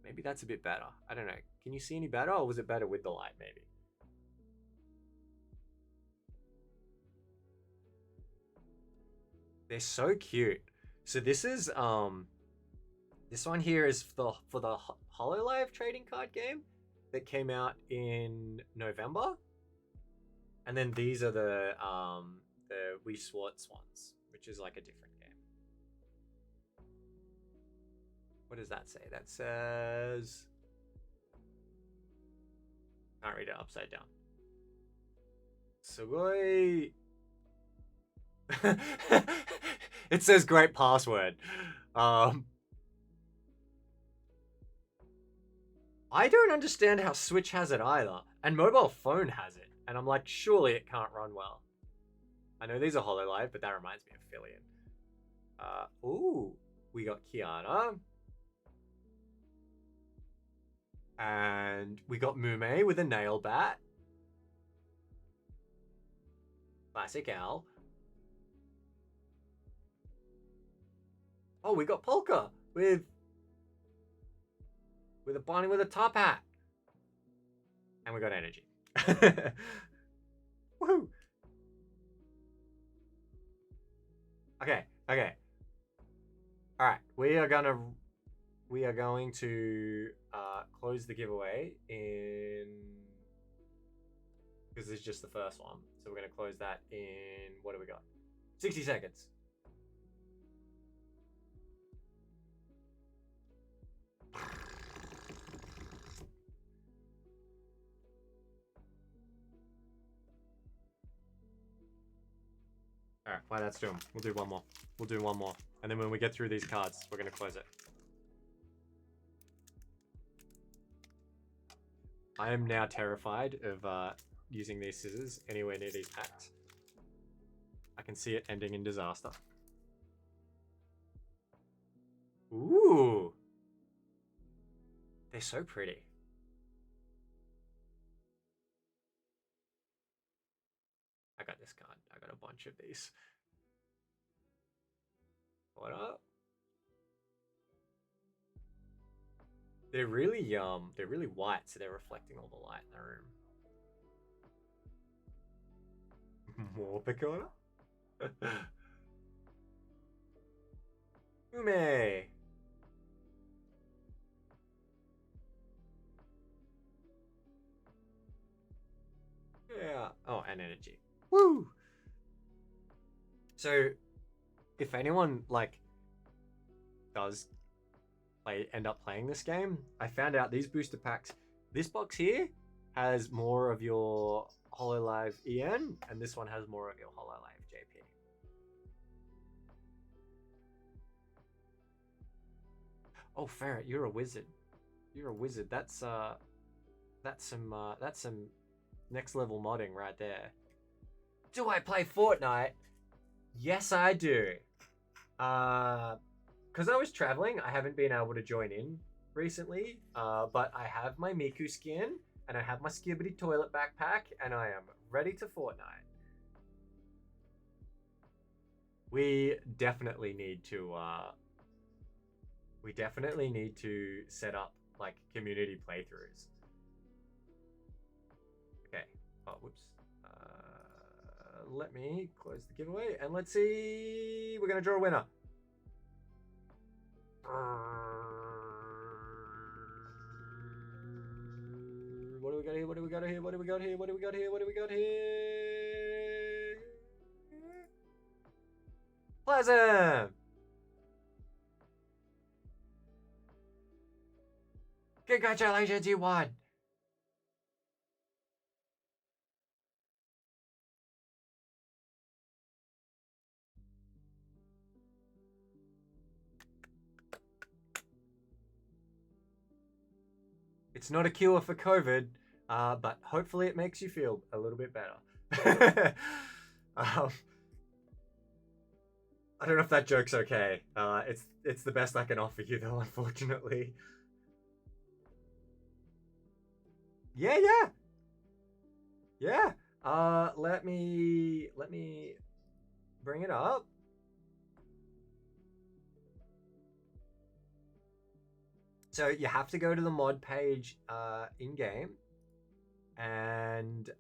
Maybe that's a bit better. I don't know. Can you see any better, or was it better with the light? Maybe. They're so cute. So this is this one here is for the Hololive trading card game that came out in November, and then these are the Weiss Schwarz ones, which is like a different game. What does that say? That says, can't read it upside down. Sugoi. It says great password. I don't understand how Switch has it either, and mobile phone has it, and I'm like, surely it can't run well. I know these are Hololive, but that reminds me of Fillion. Ooh, we got Kiana. And we got Mume with a nail bat. Classic Al. Oh, we got Polka with a Bonnie with a top hat. And we got Energy. Woohoo! Okay. Alright, we are going to close the giveaway in, because this is just the first one. So we're going to close that in, what do we got? 60 seconds. Alright, fine, that's 2. We'll do one more. And then when we get through these cards, we're going to close it. I am now terrified of using these scissors anywhere near these packs. I can see it ending in disaster. Ooh! They're so pretty. I got this card. I got a bunch of these. What up? They're really white, so they're reflecting all the light in the room. More Picona? Ume! Yeah. Oh, and Energy. Woo! So, if anyone like does end up playing this game, I found out these booster packs, this box here has more of your Hololive EN, and this one has more of your Hololive JP. Oh, Ferret, you're a wizard. You're a wizard. That's some next level modding right there. Do I play Fortnite? Yes, I do. Because I was traveling, I haven't been able to join in recently, but I have my Miku skin, and I have my Skibbity toilet backpack, and I am ready to Fortnite. We definitely need to set up like community playthroughs. Okay. Oh, whoops. Let me close the giveaway, and let's see. We're gonna draw a winner. What do we got here? What do we got here? What do we got here? What do we got here? What do we got here? Pleasant! Congratulations, you won! It's not a cure for COVID, but hopefully it makes you feel a little bit better. I don't know if that joke's okay. It's the best I can offer you, though, unfortunately. Yeah, yeah, yeah. Let me bring it up. So you have to go to the mod page in game, and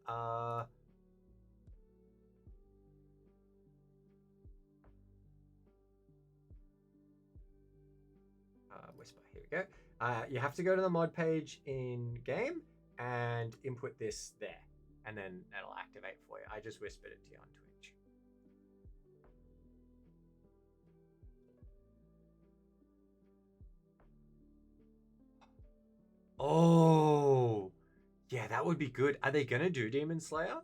whisper. Here we go. You have to go to the mod page in game and input this there, and then it'll activate for you. I just whispered it to you on Twitch. Oh, yeah, that would be good. Are they gonna do Demon Slayer?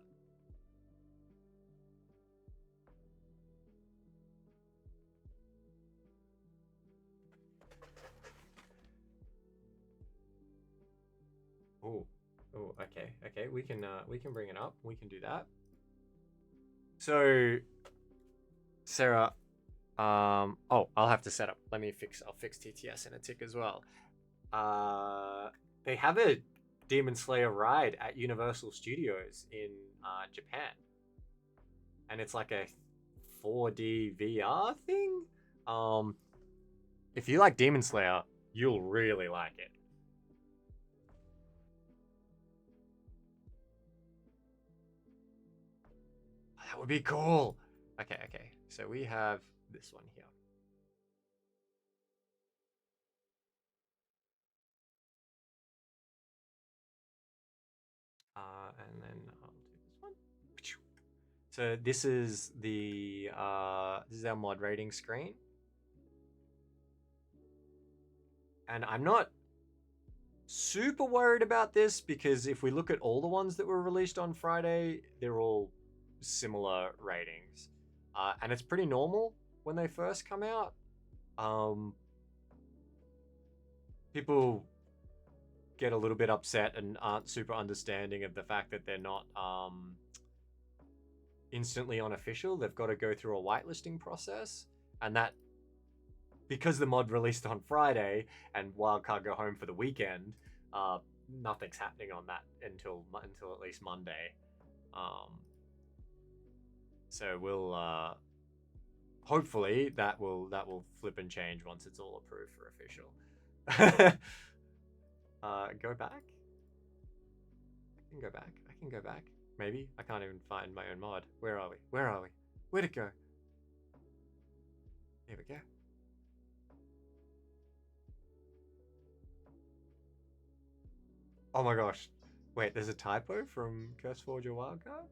Oh, oh, okay. We can bring it up. We can do that. So, Sarah, oh, I'll have to set up. I'll fix TTS in a tick as well. They have a Demon Slayer ride at Universal Studios in Japan, and it's like a 4D VR thing. If you like Demon Slayer, you'll really like it. That would be cool. Okay. So we have this one here. And then I'll do this one. So this is our mod rating screen. And I'm not super worried about this because if we look at all the ones that were released on Friday, they're all similar ratings. And it's pretty normal when they first come out. People get a little bit upset and aren't super understanding of the fact that they're not instantly unofficial. They've got to go through a whitelisting process, and that because the mod released on Friday and Wildcard go home for the weekend, nothing's happening on that until at least Monday. So we'll hopefully that will flip and change once it's all approved for official. Go back. I can go back. Maybe I can't even find my own mod. Where are we? Where'd it go? Here we go. Oh my gosh. Wait, there's a typo from CurseForge or Wildcard?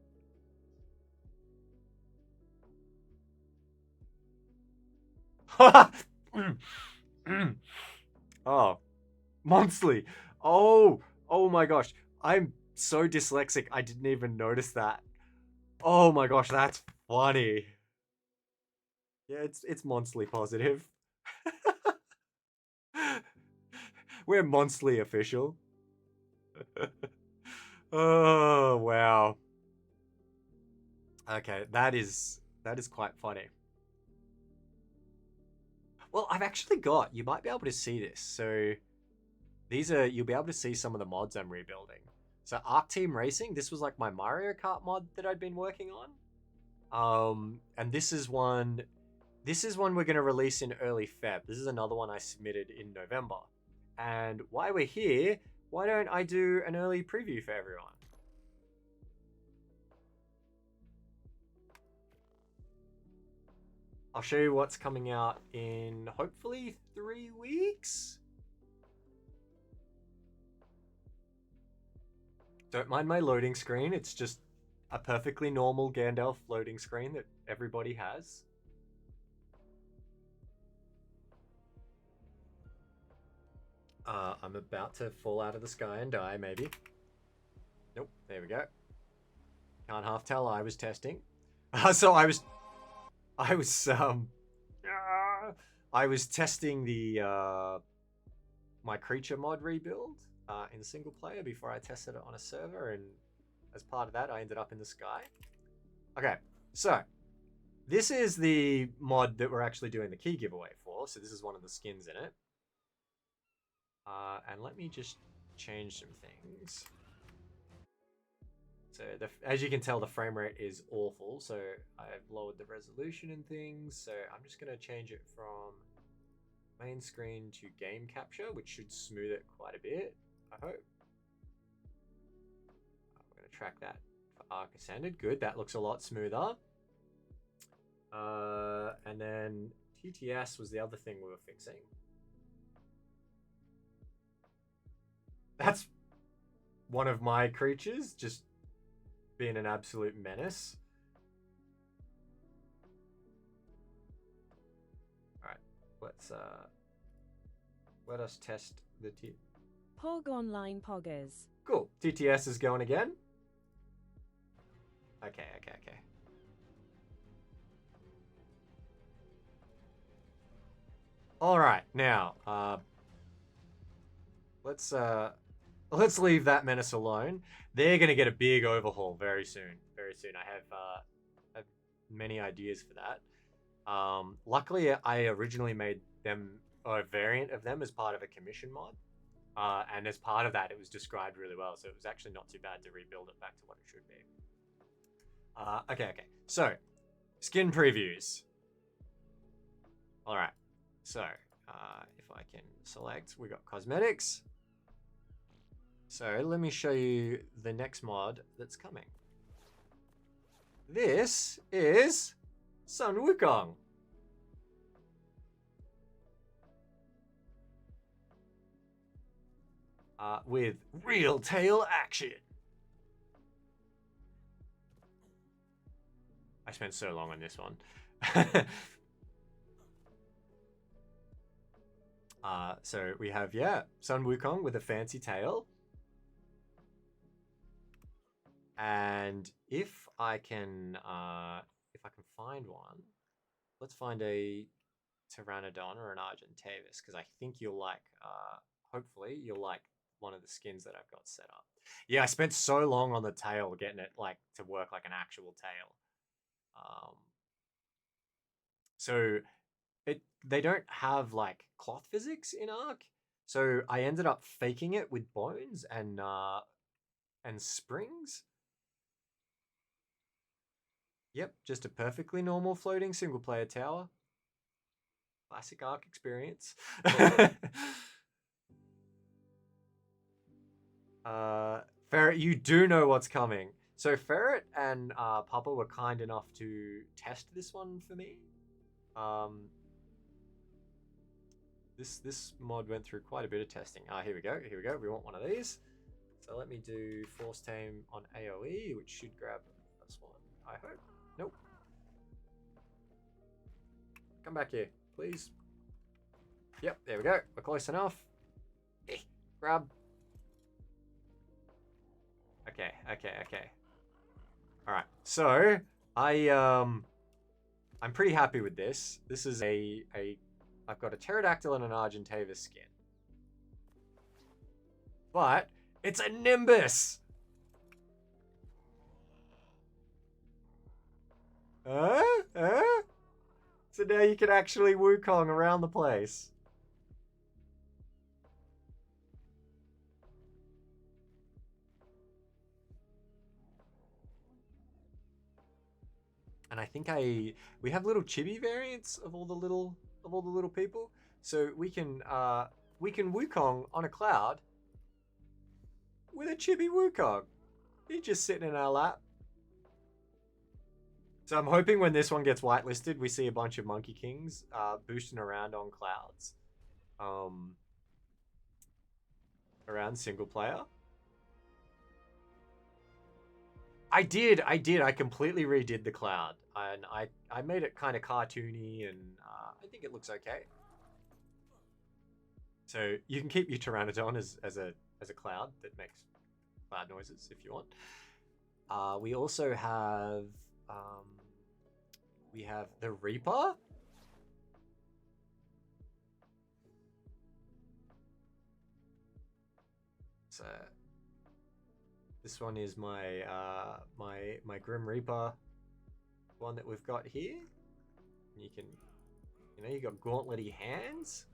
Oh, Monthly. Oh my gosh. I'm so dyslexic. I didn't even notice that. Oh my gosh, that's funny. Yeah, it's monthly positive. We're monthly official. Oh wow. Okay, that is quite funny. Well, I've actually got, you might be able to see this. So you'll be able to see some of the mods I'm rebuilding. So Arc Team Racing, this was like my Mario Kart mod that I'd been working on. And this is one we're going to release in early Feb. This is another one I submitted in November. And while we're here, why don't I do an early preview for everyone? I'll show you what's coming out in hopefully 3 weeks. Don't mind my loading screen. It's just a perfectly normal Gandalf loading screen that everybody has. I'm about to fall out of the sky and die, maybe. Nope, there we go. Can't half tell I was testing. So I was testing the my creature mod rebuild in single player before I tested it on a server, and as part of that, I ended up in the sky. Okay, so this is the mod that we're actually doing the key giveaway for. So this is one of the skins in it. And let me just change some things. So as you can tell, the frame rate is awful. So I've lowered the resolution and things. So I'm just going to change it from main screen to game capture, which should smooth it quite a bit, I hope. We're going to track that for Arc Ascended. Good, that looks a lot smoother. And then TTS was the other thing we were fixing. That's one of my creatures just being an absolute menace. All right, let us test the Pog Online Poggers. Cool. TTS is going again. Okay. All right, now let's leave that menace alone. They're gonna get a big overhaul very soon. Very soon. I have many ideas for that. Luckily, I originally made them a variant of them as part of a commission mod, and as part of that, it was described really well. So it was actually not too bad to rebuild it back to what it should be. Okay. So, skin previews. All right. So, if I can select, we got cosmetics. So let me show you the next mod that's coming. This is Sun Wukong. With real tail action. I spent so long on this one. So we have, Sun Wukong with a fancy tail. And if I can find one, let's find a Pteranodon or an Argentavis, because I think you'll like, hopefully you'll like one of the skins that I've got set up. Yeah, I spent so long on the tail getting it like to work like an actual tail. So they don't have like cloth physics in Arc, so I ended up faking it with bones and springs. Yep, just a perfectly normal floating single player tower. Classic Arc experience. Ferret, you do know what's coming. So Ferret and Papa were kind enough to test this one for me. This mod went through quite a bit of testing. Here we go. We want one of these. So let me do Force Tame on AoE, which should grab this one, I hope. Nope. Come back here, please. Yep, there we go. We're close enough. Grab. Okay. All right. So I'm pretty happy with this. This is I've got a pterodactyl and an Argentavis skin, but it's a Nimbus. So now you can actually Wukong around the place. And I think we have little chibi variants of all the little people, so we can Wukong on a cloud with a chibi Wukong. He's just sitting in our lap. So I'm hoping when this one gets whitelisted, we see a bunch of Monkey Kings boosting around on clouds, around single player. I did. I completely redid the cloud, and I made it kind of cartoony, and I think it looks okay. So you can keep your Pteranodon as a cloud that makes cloud noises if you want. We also have the Reaper. So this one is my my Grim Reaper one that we've got here. You can, you know, you got gauntletty hands.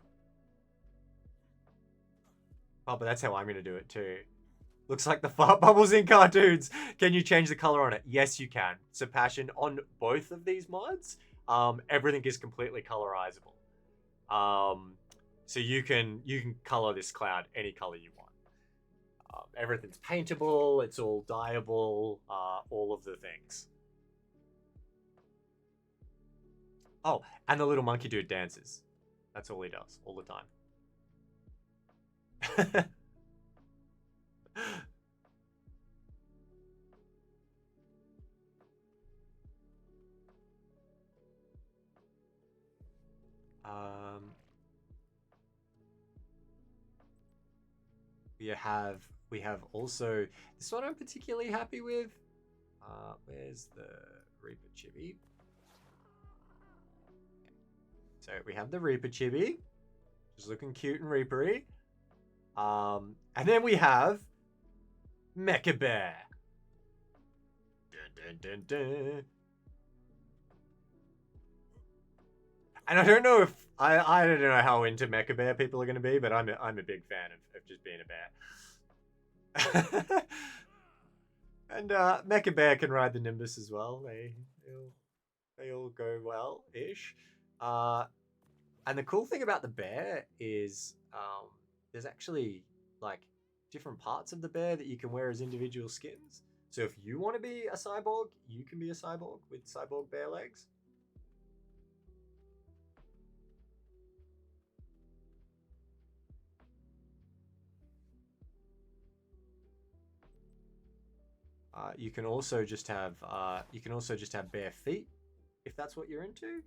Oh, but that's how I'm gonna do it too. Looks like the fart bubbles in cartoons. Can you change the color on it? Yes, you can. So Passion, on both of these mods, everything is completely colorizable. So you can color this cloud any color you want. Everything's paintable. It's all dyeable. All of the things. Oh, and the little monkey dude dances. That's all he does all the time. we have also this one I'm particularly happy with. Where's the Reaper Chibi? So we have the Reaper Chibi, just looking cute and Reapery. And then we have Mecha Bear. Dun, dun, dun, dun. And I don't know if I don't know how into Mecha Bear people are going to be, but I'm a big fan of just being a bear. And Mecha Bear can ride the Nimbus as well. They all go well ish. And the cool thing about the bear is there's actually like different parts of the bear that you can wear as individual skins. So if you want to be a cyborg, you can be a cyborg with cyborg bear legs. You can also just have bare feet if that's what you're into.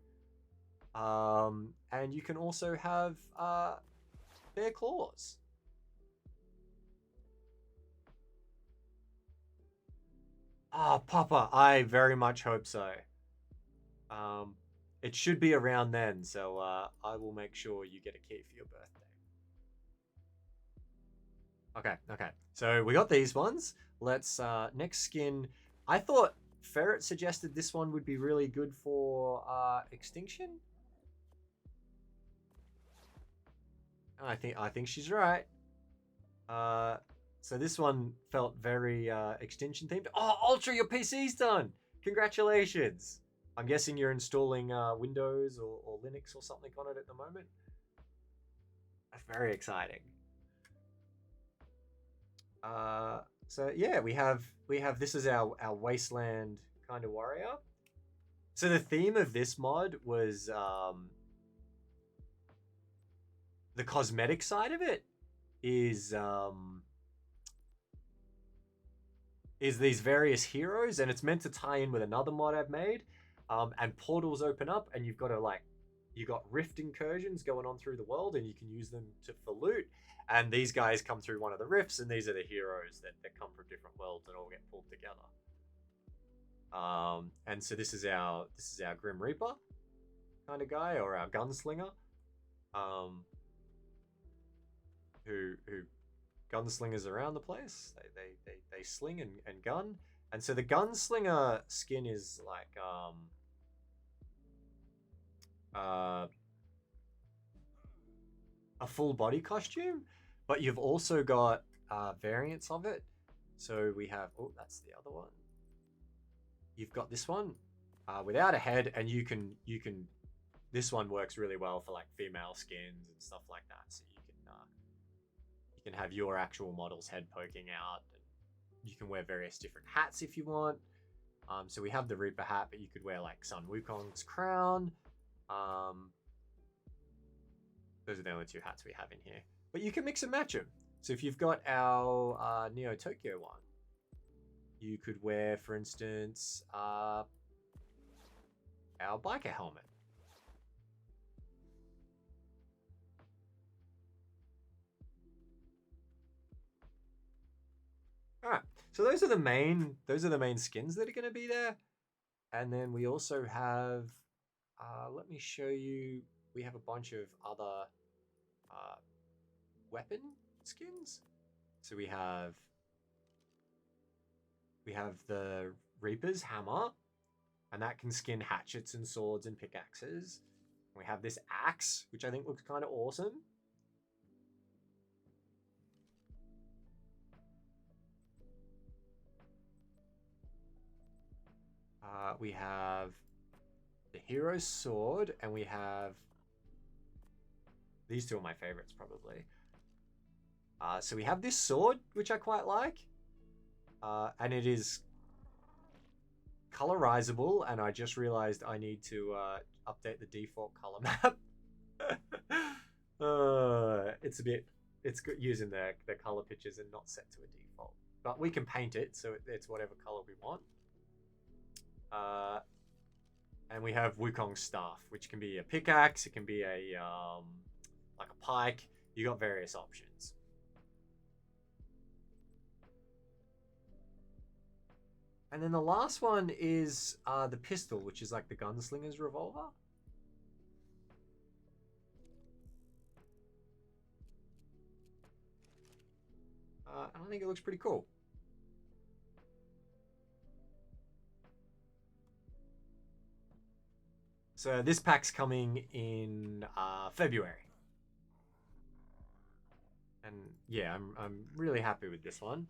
And you can also have bare claws. Ah, Papa, I very much hope so. It should be around then, so I will make sure you get a key for your birthday. Okay. So we got these ones. Let's next skin. I thought Ferret suggested this one would be really good for Extinction. I think she's right. So this one felt very Extinction themed. Oh, Ultra, your PC's done! Congratulations! I'm guessing you're installing Windows or Linux or something on it at the moment. That's very exciting. So yeah, we have this is our wasteland kind of warrior. So the theme of this mod was the cosmetic side of it is these various heroes, and it's meant to tie in with another mod I've made. And portals open up, and you've got to you got rift incursions going on through the world, and you can use them for loot. And these guys come through one of the rifts, and these are the heroes that come from different worlds and all get pulled together. And so this is our Grim Reaper kind of guy, or our gunslinger, who gunslingers around the place. They sling and gun. And so the gunslinger skin is like a full body costume, but you've also got variants of it. So we have, oh, that's the other one. You've got this one without a head, and you can this one works really well for like female skins and stuff like that. So you can have your actual model's head poking out, and you can wear various different hats if you want. So we have the Reaper hat, but you could wear like Sun Wukong's crown. Those are the only two hats we have in here, but you can mix and match them. So if you've got our Neo Tokyo one, you could wear, for instance, our biker helmet. All right, so those are the main skins that are going to be there, and then we also have. Let me show you. We have a bunch of other weapon skins. So we have the Reaper's hammer, and that can skin hatchets and swords and pickaxes. We have this axe, which I think looks kind of awesome. We have the hero's sword, and we have these two are my favorites probably. So we have this sword, which I quite like, and it is colorizable, and I just realized I need to update the default color map. It's good using the color pictures and not set to a default, but we can paint it so it's whatever color we want. And we have Wukong's staff, which can be a pickaxe, it can be a like a pike. You got various options. And then the last one is the pistol, which is like the gunslinger's revolver. And I think it looks pretty cool. So this pack's coming in February. And yeah, I'm really happy with this one.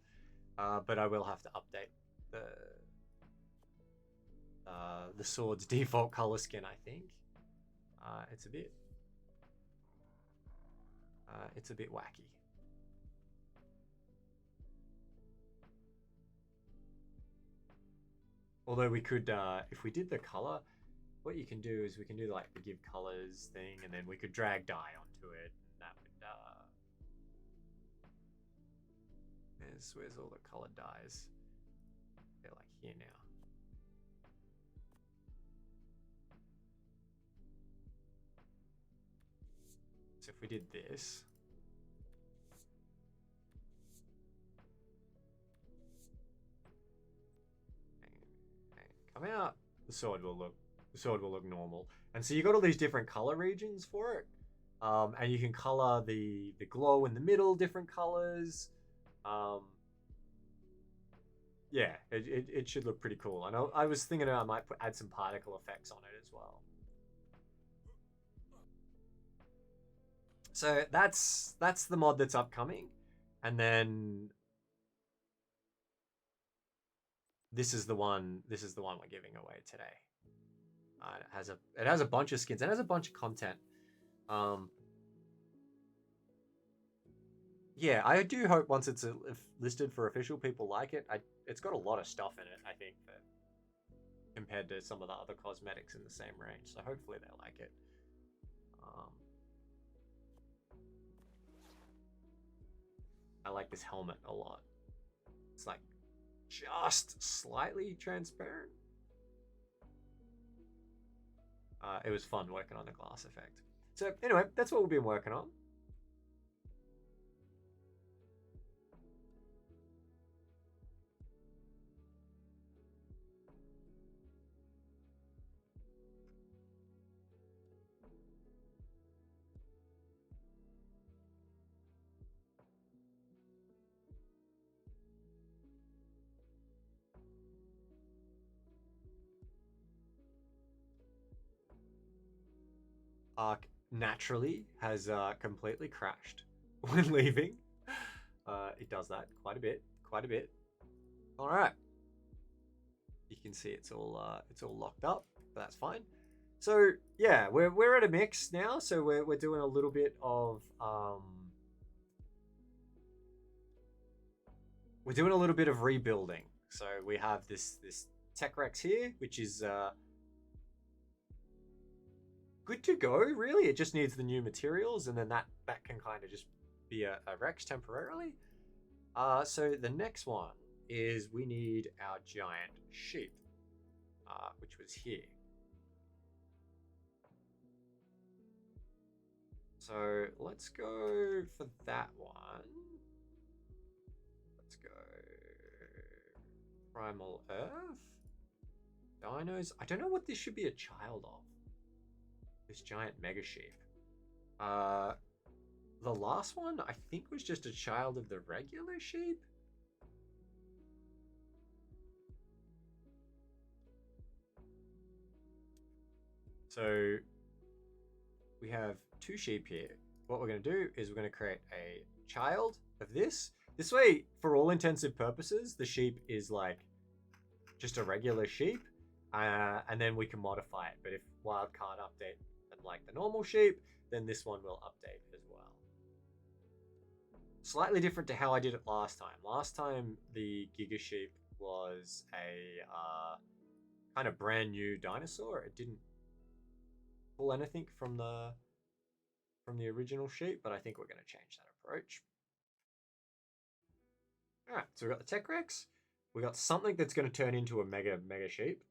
But I will have to update the sword's default color skin, I think. It's a bit wacky. Although we could, if we did the color, what you can do is we can do like the give colors thing, and then we could drag dye onto it, and that would where's all the colored dyes? They're like here now. So if we did this, come out, the sword will look normal. And so you got all these different color regions for it, and you can color the glow in the middle different colors. Yeah, it should look pretty cool. And I was thinking I might add some particle effects on it as well. So that's the mod that's upcoming, and then this is the one we're giving away today. It has a bunch of skins. It has a bunch of content. Yeah, I do hope once it's listed for official, people like it. It's got a lot of stuff in it, I think, that compared to some of the other cosmetics in the same range. So hopefully they like it. I like this helmet a lot. It's like just slightly transparent. It was fun working on the glass effect. So anyway, that's what we've been working on. Arc naturally has completely crashed when leaving. It does that quite a bit. All right, you can see it's all locked up, but that's fine. So yeah, we're at a mix now. So we're doing a little bit of rebuilding. So we have this Tech Rex here, which is good to go, really. It just needs the new materials, and then that can kind of just be a Rex temporarily. So the next one is we need our giant sheep, which was here. So let's go for that one. Let's go Primal Earth. Dinos. I don't know what this should be a child of. This giant mega sheep. The last one, I think, was just a child of the regular sheep. So we have 2 sheep here. What we're going to do is we're going to create a child of this. This way, for all intensive purposes, the sheep is like just a regular sheep. And then we can modify it. But if wildcard update and like the normal sheep, then this one will update as well. Slightly different to how I did it last time. Last time, the Giga Sheep was a kind of brand new dinosaur. It didn't pull anything from the original sheep, but I think we're going to change that approach. All right, so we've got the Tech Rex. We got something that's going to turn into a mega sheep.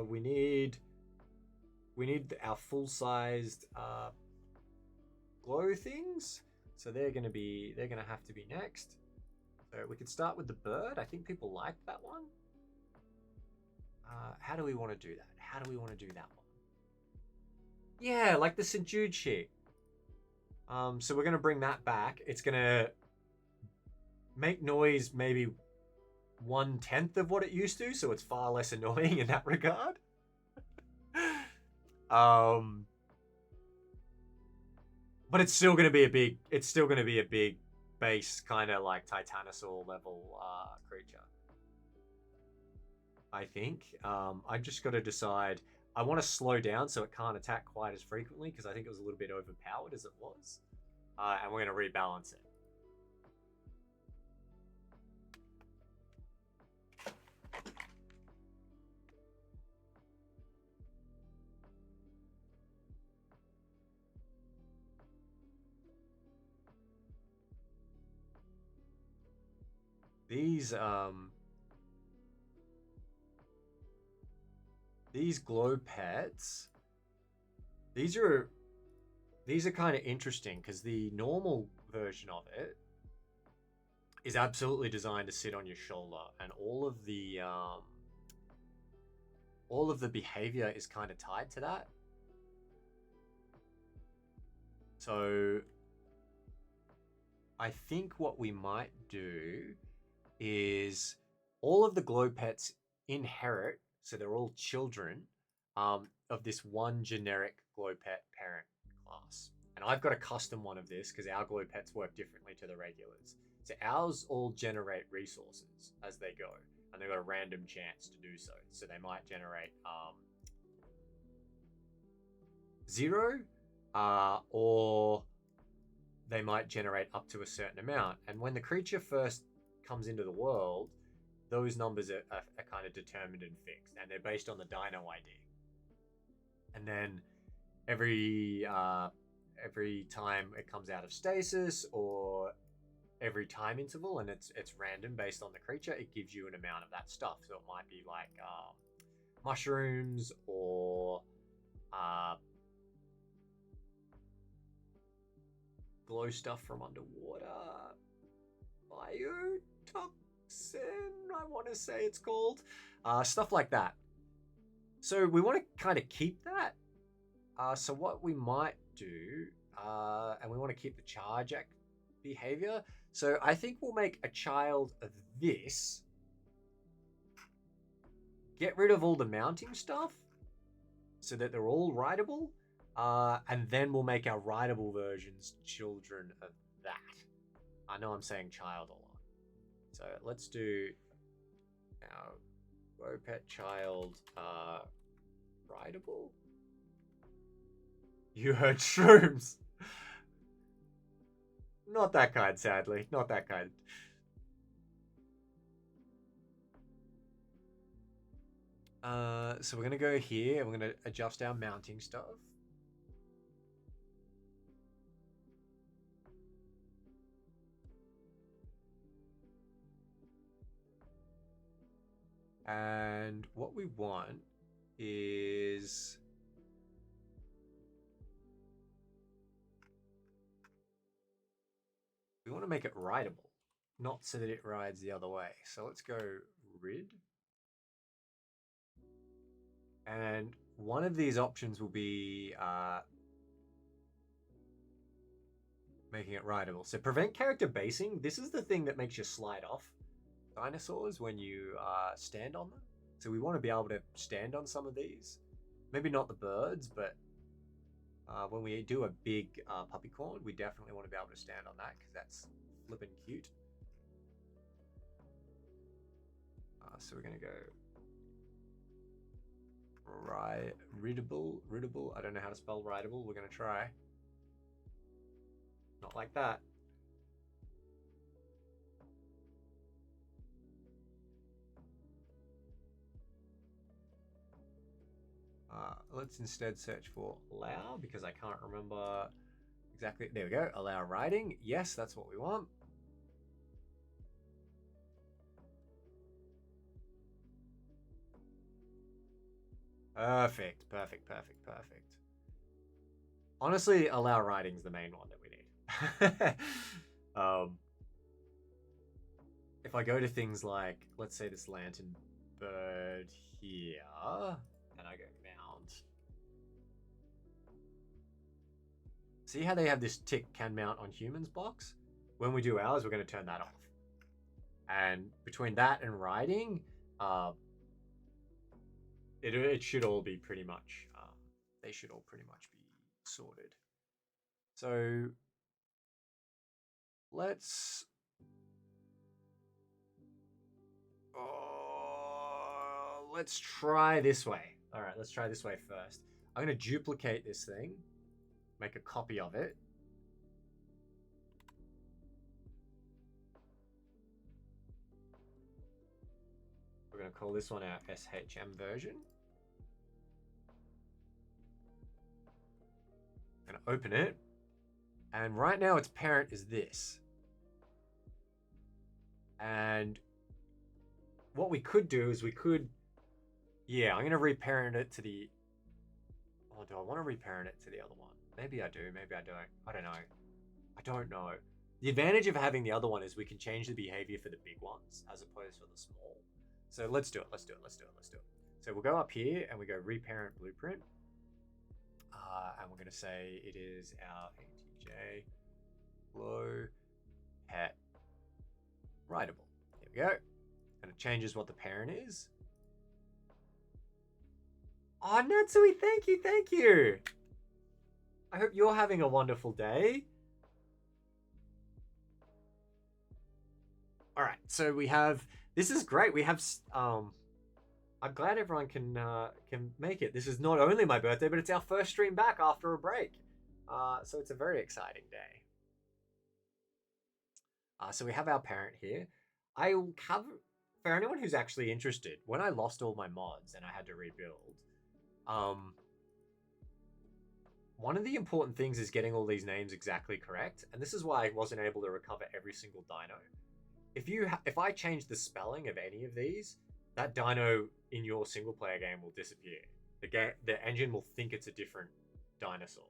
We need our full-sized glow things. So they're gonna have to be next. So we could start with the bird. I think people like that one. How do we want to do that? How do we want to do that one? Yeah, like the St. Jude sheep. So we're gonna bring that back. It's gonna make noise maybe 1/10 of what it used to, so it's far less annoying in that regard. But it's still gonna be a big base kind of like Titanosaur level creature. I think. I just got to decide. I want to slow down so it can't attack quite as frequently because I think it was a little bit overpowered as it was. And we're going to rebalance it. These glow pets, these are kind of interesting because the normal version of it is absolutely designed to sit on your shoulder, and all of the behavior is kind of tied to that. So I think what we might do is all of the glow pets inherit, so they're all children of this one generic glow pet parent class. And I've got a custom one of this because our glow pets work differently to the regulars. So ours all generate resources as they go, and they've got a random chance to do so. So they might generate 0, or they might generate up to a certain amount. And when the creature first comes into the world, those numbers are kind of determined and fixed, and they're based on the Dino ID. And then every time it comes out of stasis, or every time interval, and it's random based on the creature, it gives you an amount of that stuff. So it might be like mushrooms or glow stuff from underwater, biotoxin, I want to say it's called, stuff like that. So we want to kind of keep that. So what we might do, and we want to keep the charge act behavior. So I think we'll make a child of this. Get rid of all the mounting stuff so that they're all rideable. And then we'll make our rideable versions children of that. I know I'm saying child a lot. So let's do our glow pet child rideable. You heard shrooms. Not that kind, sadly. Not that kind. So we're going to go here and we're going to adjust our mounting stuff. And what we want is we want to make it rideable, not so that it rides the other way. So let's go rid. And one of these options will be making it rideable. So prevent character basing. This is the thing that makes you slide off dinosaurs when you stand on them. So we want to be able to stand on some of these. Maybe not the birds, but when we do a big puppycorn, we definitely want to be able to stand on that because that's flippin' cute. So we're going to go rideable. I don't know how to spell rideable. We're going to try. Not like that. Let's instead search for allow because I can't remember exactly. There we go. Allow riding. Yes, that's what we want. Perfect. Honestly, allow riding's the main one that we need. If I go to things like, let's say this lantern bird here, and I go mount. See how they have this tick can mount on humans box? When we do ours, we're going to turn that off. And between that and riding, it should all be pretty much, they should all pretty much be sorted. So let's try this way. All right, let's try this way first. I'm going to duplicate this thing, make a copy of it. We're going to call this one our SHM version. I'm going to open it. And right now its parent is this. And what we could do is we could, yeah, I'm going to reparent it to the, oh, do I want to reparent it to the other one? Maybe I do, maybe I don't. I don't know. The advantage of having the other one is we can change the behavior for the big ones as opposed to the small. So let's do it. So we'll go up here and we go reparent blueprint. And we're going to say it is our ATJ flow pet rideable. Here we go. And it changes what the parent is. Oh, Natsui, thank you. I hope you're having a wonderful day. All right, so we have, this is great. We have, I'm glad everyone can make it. This is not only my birthday, but it's our first stream back after a break. So it's a very exciting day. So we have our parent here. I will cover, for anyone who's actually interested, when I lost all my mods and I had to rebuild, one of the important things is getting all these names exactly correct. And this is why I wasn't able to recover every single dino. If I change the spelling of any of these, that dino in your single player game will disappear. The engine will think it's a different dinosaur.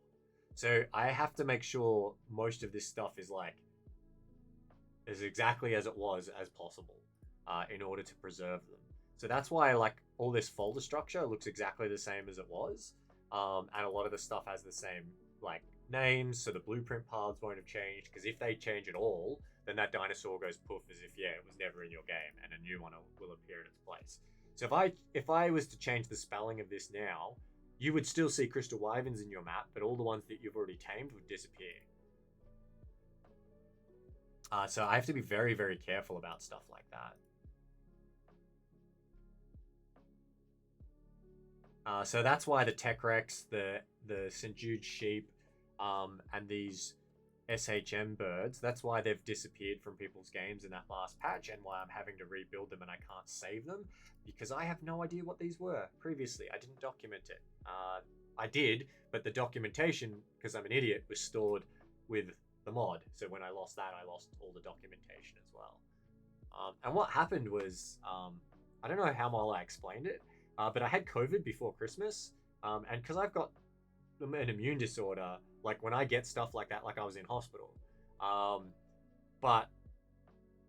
So I have to make sure most of this stuff is like as exactly as it was as possible in order to preserve them. So that's why like all this folder structure looks exactly the same as it was. And a lot of the stuff has the same like names, so the blueprint paths won't have changed, because if they change at all, then that dinosaur goes poof as if, yeah, it was never in your game, and a new one will appear in its place. So if I was to change the spelling of this now, you would still see crystal wyverns in your map, but all the ones that you've already tamed would disappear. So I have to be very, very careful about stuff like that. So that's why the Tech Rex, the St. Jude sheep, and these SHM birds, that's why they've disappeared from people's games in that last patch, and why I'm having to rebuild them and I can't save them, because I have no idea what these were previously. I didn't document it. I did, but the documentation, because I'm an idiot, was stored with the mod. So when I lost that, I lost all the documentation as well. And what happened was, I don't know how well I explained it, but I had COVID before Christmas, and because I've got an immune disorder, like when I get stuff like that, like I was in hospital. But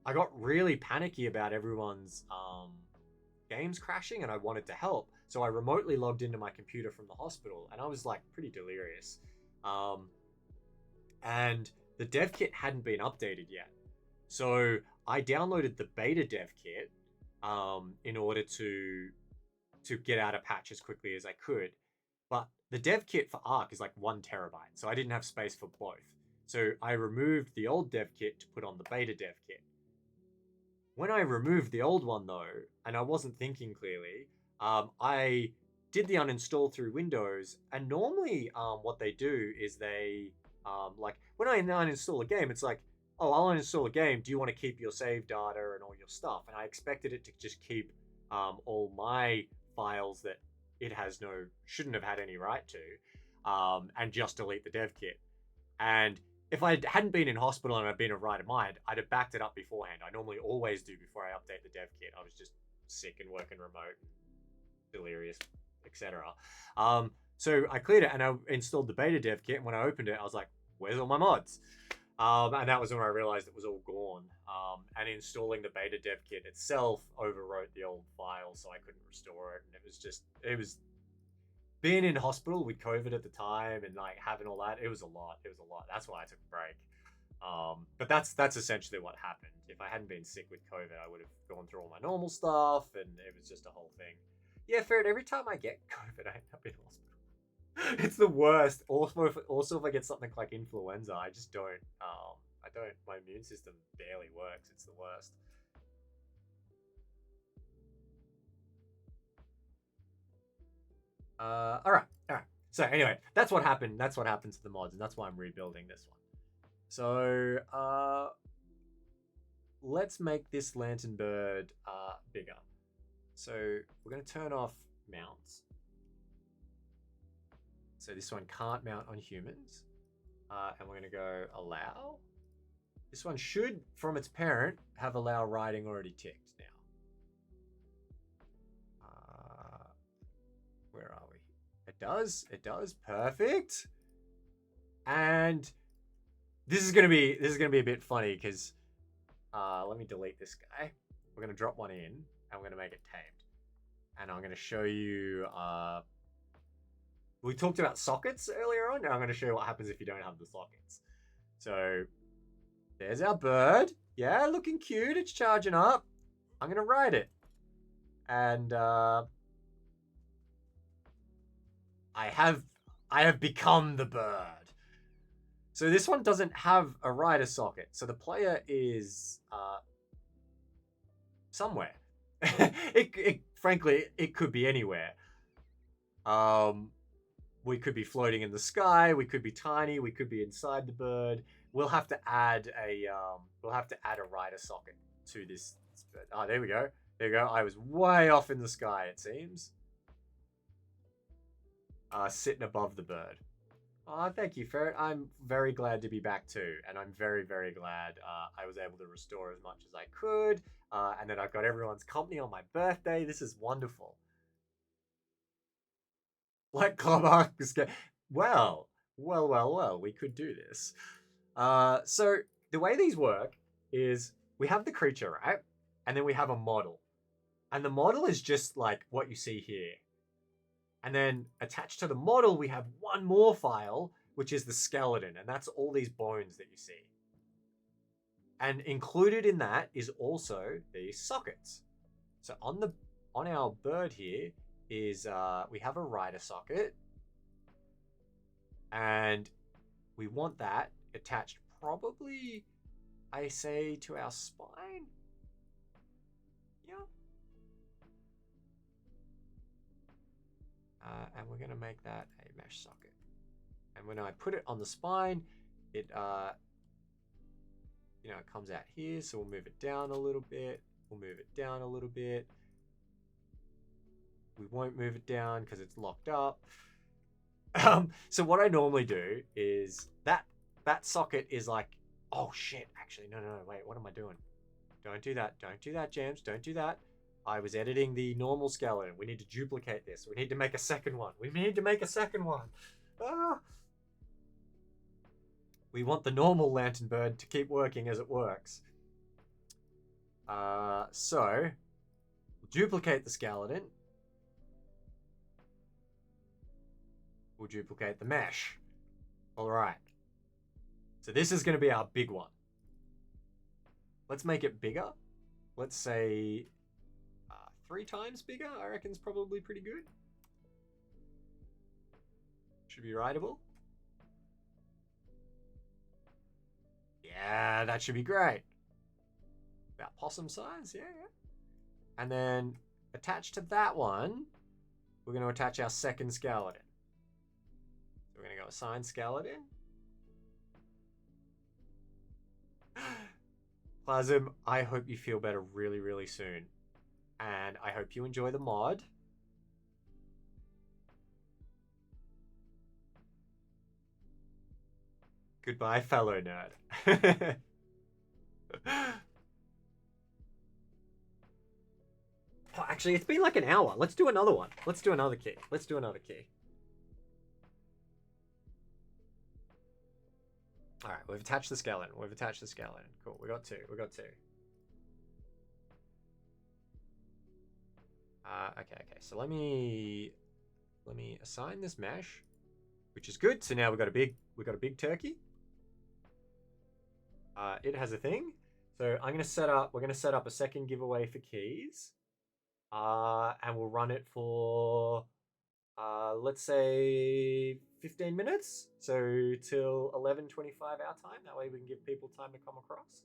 I got really panicky about everyone's games crashing, and I wanted to help. So I remotely logged into my computer from the hospital, and I was like pretty delirious. And the dev kit hadn't been updated yet. So I downloaded the beta dev kit in order to get out a patch as quickly as I could. But the dev kit for Arc is like 1 terabyte, so I didn't have space for both. So I removed the old dev kit to put on the beta dev kit. When I removed the old one though, and I wasn't thinking clearly, I did the uninstall through Windows, and normally what they do is they, like when I uninstall a game, it's like, oh, I'll uninstall a game, do you want to keep your save data and all your stuff? And I expected it to just keep all my files that it shouldn't have had any right to, and just delete the dev kit. And if I hadn't been in hospital and I'd been in right of mind, I'd have backed it up beforehand. I normally always do before I update the dev kit. I was just sick and working remote, delirious, etc. So I cleared it and I installed the beta dev kit. And when I opened it, I was like, where's all my mods? And that was when I realized it was all gone. And installing the beta dev kit itself overwrote the old file, so I couldn't restore it. And it was being in hospital with COVID at the time and like having all that. It was a lot. That's why I took a break. But that's essentially what happened. If I hadn't been sick with COVID, I would have gone through all my normal stuff, and it was just a whole thing. Yeah, Ferret, every time I get COVID, I end up in hospital. It's the worst. Also, if I get something like influenza, I just don't. My immune system barely works. It's the worst. All right. So anyway, that's what happened. That's what happened to the mods, and that's why I'm rebuilding this one. So let's make this lantern bird bigger. So we're going to turn off mounts. So this one can't mount on humans. And we're going to go allow. This one should, from its parent, have allow writing already ticked now. Where are we? It does. Perfect. And this is going to be a bit funny because let me delete this guy. We're going to drop one in and we're going to make it tamed. And I'm going to show you we talked about sockets earlier on. Now I'm going to show you what happens if you don't have the sockets. So there's our bird. Yeah, looking cute. It's charging up. I'm going to ride it. And I have become the bird. So this one doesn't have a rider socket. So the player is somewhere. Frankly, it could be anywhere. We could be floating in the sky. We could be tiny. We could be inside the bird. We'll have to add a rider socket to this bird. Oh, there we go. There you go. I was way off in the sky, it seems. Sitting above the bird. Oh, thank you, Ferret. I'm very glad to be back too. And I'm very, very glad I was able to restore as much as I could. And then I've got everyone's company on my birthday. This is wonderful. Like Club well, we could do this. So the way these work is we have the creature, right? And then we have a model. And the model is just like what you see here. And then attached to the model, we have one more file, which is the skeleton. And that's all these bones that you see. And included in that is also these sockets. So on our bird here is we have a rider socket. And we want that attached probably, I say, to our spine. Yeah. And we're going to make that a mesh socket. And when I put it on the spine, it comes out here. So we'll move it down a little bit. We'll move it down a little bit. We won't move it down because it's locked up. So what I normally do is that socket is like, oh shit, actually, no, wait, what am I doing? Don't do that, James, don't do that. I was editing the normal skeleton. We need to duplicate this. We need to make a second one. Ah. We want the normal lantern bird to keep working as it works. So, duplicate the skeleton. We'll duplicate the mesh. All right. So this is going to be our big one. Let's make it bigger. Let's say 3 times bigger. I reckon is probably pretty good. Should be rideable. Yeah, that should be great. About possum size, yeah. And then attached to that one, we're going to attach our second skeleton. So we're going to go assign skeleton. Plasm, I hope you feel better really, really soon. And I hope you enjoy the mod. Goodbye, fellow nerd. Oh, actually, it's been like an hour. Let's do another one. Let's do another key. Let's do another key. All right, we've attached the skeleton. We've attached the skeleton. Cool. We got 2. We got 2. Okay. So let me assign this mesh, which is good. So now we got a big turkey. It has a thing. So we're gonna set up a second giveaway for keys. And we'll run it for let's say 15 minutes. So till 11:25 our time. That way we can give people time to come across.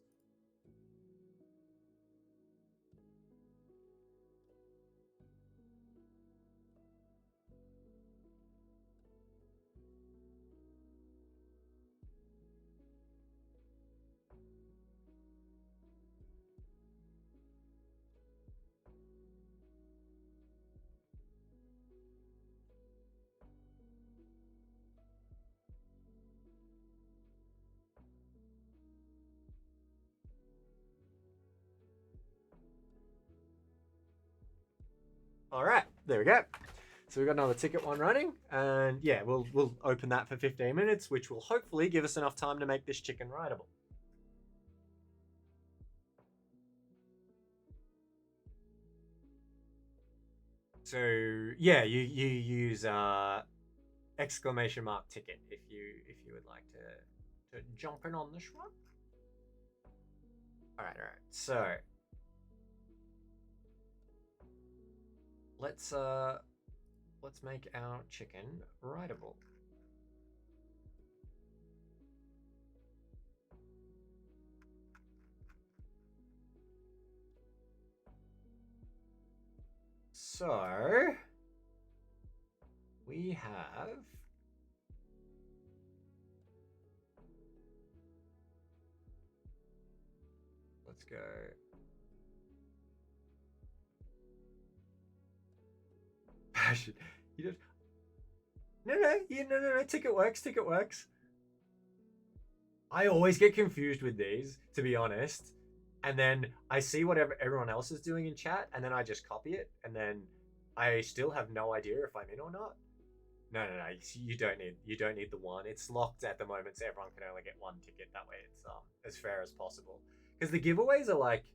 All right, there we go. So we've got another ticket one running, and yeah, we'll open that for 15 minutes, which will hopefully give us enough time to make this chicken rideable. So yeah, you use exclamation mark ticket if you would like to jump in on this one. All right. So let's make our chicken rideable. So we have let's go. Passion. You just no. Ticket works. I always get confused with these, to be honest. And then I see whatever everyone else is doing in chat, and then I just copy it, and then I still have no idea if I'm in or not. No. You don't need the one. It's locked at the moment, so everyone can only get 1 ticket. That way, it's as fair as possible. Because the giveaways are like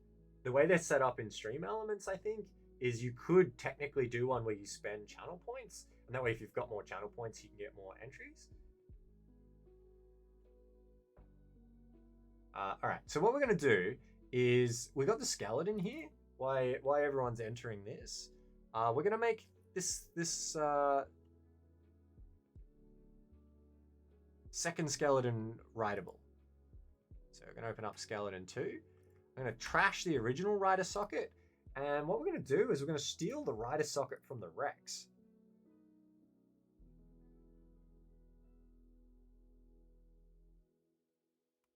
the way they're set up in Stream Elements. I think is you could technically do one where you spend channel points, and that way, if you've got more channel points, you can get more entries. All right. So what we're gonna do is we got the skeleton here. Why everyone's entering this? We're gonna make this second skeleton rideable. So we're gonna open up skeleton 2. I'm gonna trash the original rider socket, and what we're gonna do is we're gonna steal the rider socket from the Rex.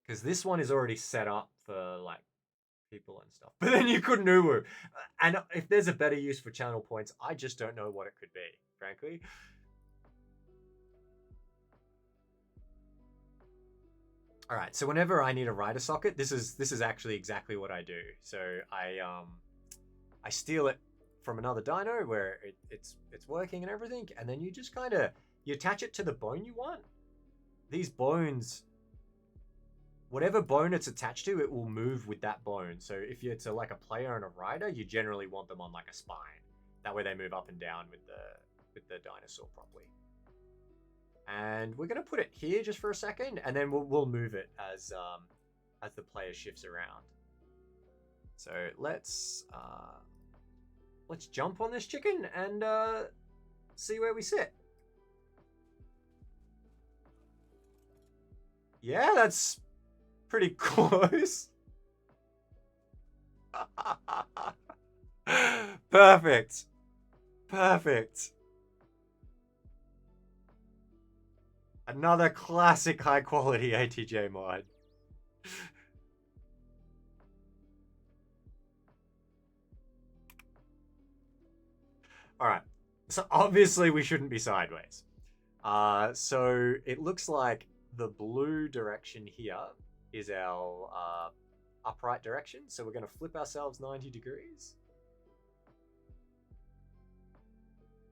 Because this one is already set up for like people and stuff. But then you couldn't uwu. And if there's a better use for channel points, I just don't know what it could be, frankly. All right, so whenever I need a rider socket, this is actually exactly what I do. So I steal it from another dino where it's working and everything, and then you just kind of you attach it to the bone you want. These bones, whatever bone it's attached to, it will move with that bone. So if it's like a player and a rider, you generally want them on like a spine. That way they move up and down with the dinosaur properly. And we're going to put it here just for a second, and then we'll move it as the player shifts around. So let's jump on this chicken and see where we sit. Yeah, that's pretty close. Perfect. Perfect. Another classic high quality ATJ mod. Alright, so obviously we shouldn't be sideways. So it looks like the blue direction here is our upright direction. So we're going to flip ourselves 90 degrees.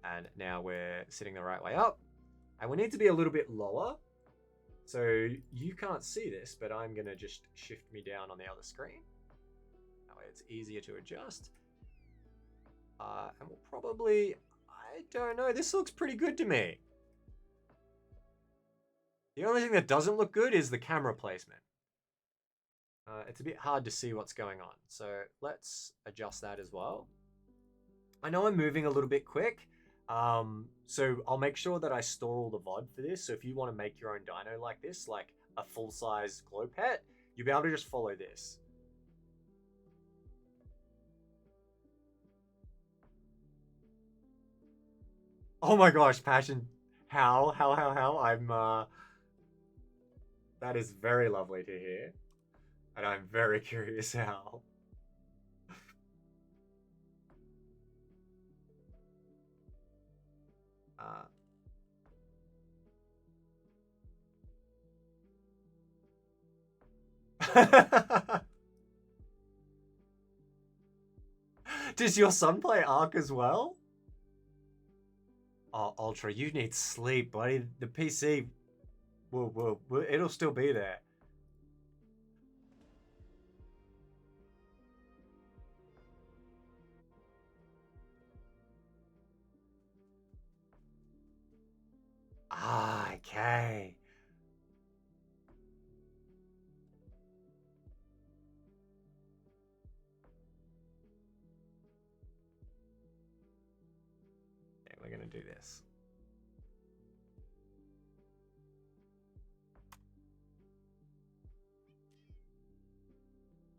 And now we're sitting the right way up. And we need to be a little bit lower. So you can't see this, but I'm going to just shift me down on the other screen. That way it's easier to adjust. And we'll probably, I don't know, this looks pretty good to me. The only thing that doesn't look good is the camera placement. It's a bit hard to see what's going on. So let's adjust that as well. I know I'm moving a little bit quick. So I'll make sure that I store all the VOD for this. So if you want to make your own dino like this, like a full-size glow pet, you'll be able to just follow this. Oh my gosh, Passion. How? I'm, that is very lovely to hear. And I'm very curious how. Does your son play Ark as well? Oh, Ultra, you need sleep, buddy. The PC, it'll still be there. Ah, okay. Okay, we're gonna do this.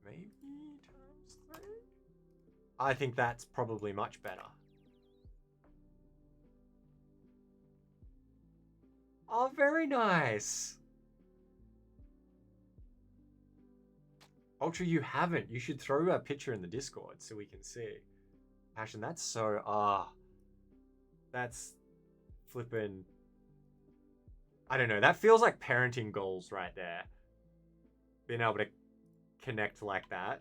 Maybe times 3? I think that's probably much better. Oh, very nice. Ultra, you haven't. You should throw a picture in the Discord so we can see. Passion, that's so, that's flipping. I don't know. That feels like parenting goals right there. Being able to connect like that.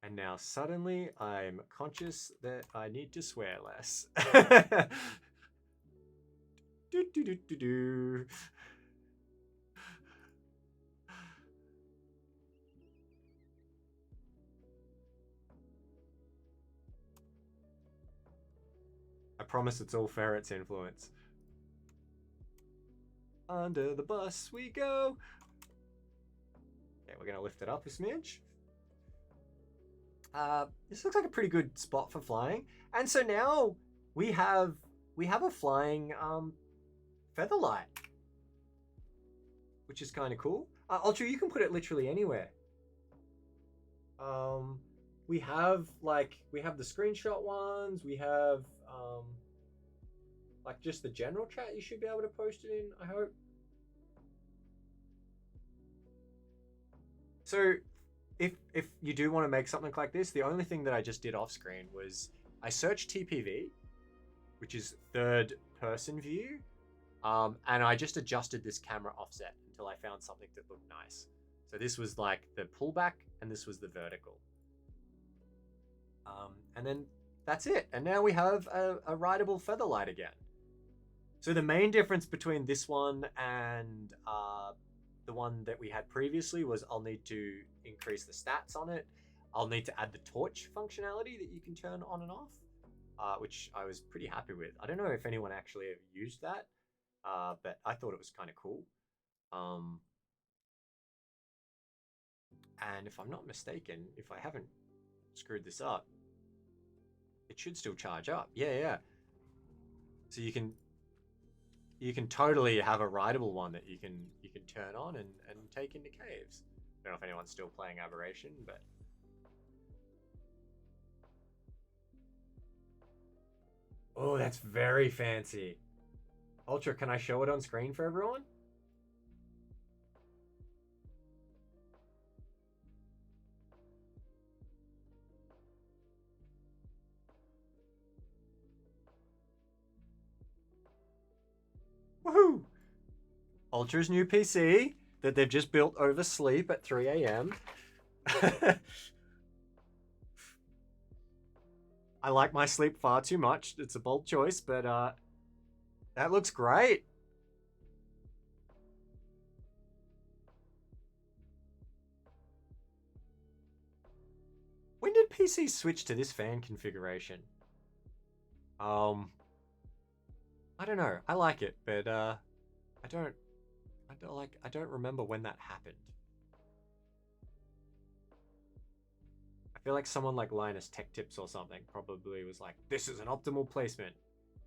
And now suddenly I'm conscious that I need to swear less. do, do, do, do, do. I promise it's all Ferret's influence. Under the bus we go. Okay, we're gonna lift it up a smidge. This looks like a pretty good spot for flying. And so now we have a flying featherlight, which is kind of cool. Ultra, you can put it literally anywhere. We have the screenshot ones. We have like just the general chat. You should be able to post it in, I hope. So if you do want to make something like this, the only thing that I just did off screen was I searched TPV, which is third person view, and I just adjusted this camera offset until I found something that looked nice. So this was like the pullback and this was the vertical. And then that's it. And now we have a rideable featherlight again. So the main difference between this one and the one that we had previously was I'll need to increase the stats on it. I'll need to add the torch functionality that you can turn on and off, which I was pretty happy with. I don't know if anyone actually ever used that, but I thought it was kind of cool. And if I'm not mistaken, if I haven't screwed this up, it should still charge up. Yeah. So you can totally have a rideable one that you can turn on and take into caves. I don't know if anyone's still playing Aberration, but oh, that's very fancy. Ultra, can I show it on screen for everyone? Woohoo! Ultra's new PC that they've just built over sleep at 3 a.m. I like my sleep far too much. It's a bold choice, but that looks great. When did PC switch to this fan configuration? I don't know. I like it, but I don't remember when that happened. I feel like someone like Linus Tech Tips or something probably was like, this is an optimal placement.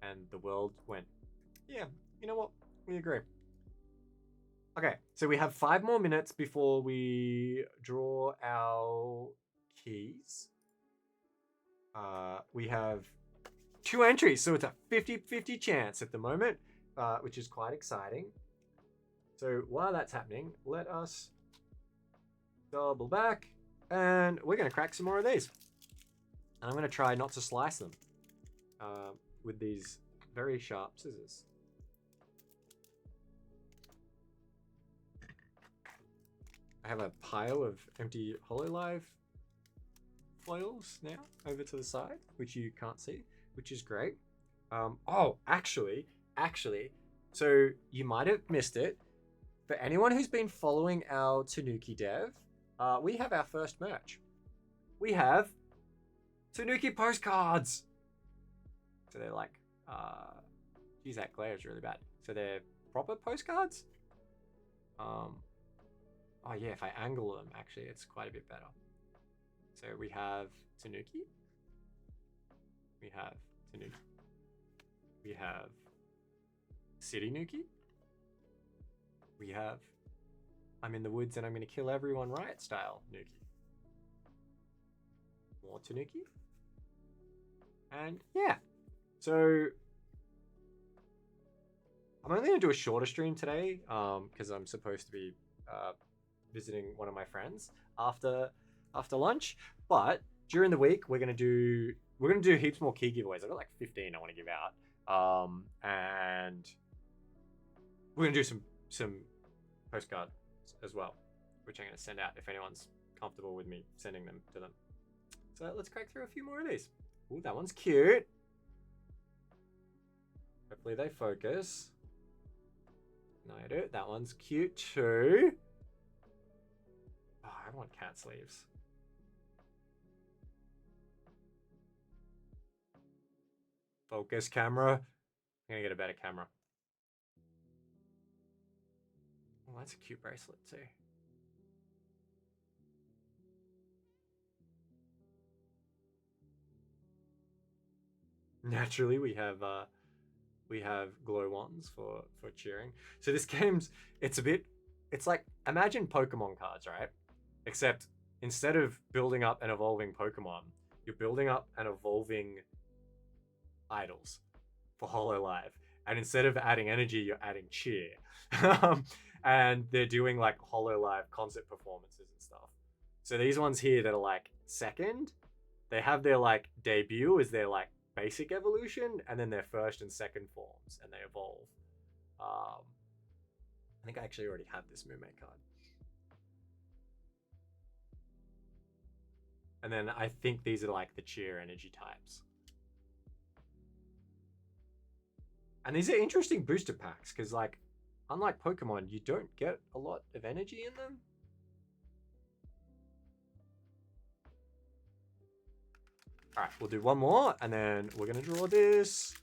And the world went, yeah, you know what? We agree. Okay, so we have 5 more minutes before we draw our keys. We have 2 entries, so it's a 50-50 chance at the moment, which is quite exciting. So while that's happening, let us double back, and we're going to crack some more of these. And I'm going to try not to slice them with these very sharp scissors. I have a pile of empty Hololive foils now over to the side, which you can't see, which is great. Oh, actually, so you might have missed it. For anyone who's been following our Tanuki dev, we have our first merch. We have Tanuki postcards. So they're like, geez, that glare is really bad. So they're proper postcards. Oh yeah, if I angle them, actually, it's quite a bit better. So we have Tanuki. We have Tanuki. We have City Nuki. We have I'm in the woods and I'm going to kill everyone riot style Nuki. More Tanuki. And yeah. So I'm only going to do a shorter stream today because I'm supposed to be visiting one of my friends after lunch. But during the week we're going to do heaps more key giveaways. I've got like 15 I want to give out. And we're going to do some postcards as well, which I'm going to send out if anyone's comfortable with me sending them to them. So let's crack through a few more of these. Ooh, that one's cute. Hopefully they focus. No, I do. That one's cute too. Oh, I want cat sleeves. Focus camera. I'm going to get a better camera. Oh, that's a cute bracelet too. Naturally, we have glow wands for cheering. So this game's it's like imagine Pokemon cards, right? Except instead of building up and evolving Pokemon, you're building up and evolving idols for Hololive. And instead of adding energy, you're adding cheer. And they're doing like Hololive concert performances and stuff. So these ones here that are like second, they have their like debut as their like basic evolution, and then their first and second forms, and they evolve. I think I actually already have this Moonmate card. And then I think these are like the cheer energy types. And these are interesting booster packs because like unlike Pokemon, you don't get a lot of energy in them. All right, we'll do one more, and then we're gonna draw this.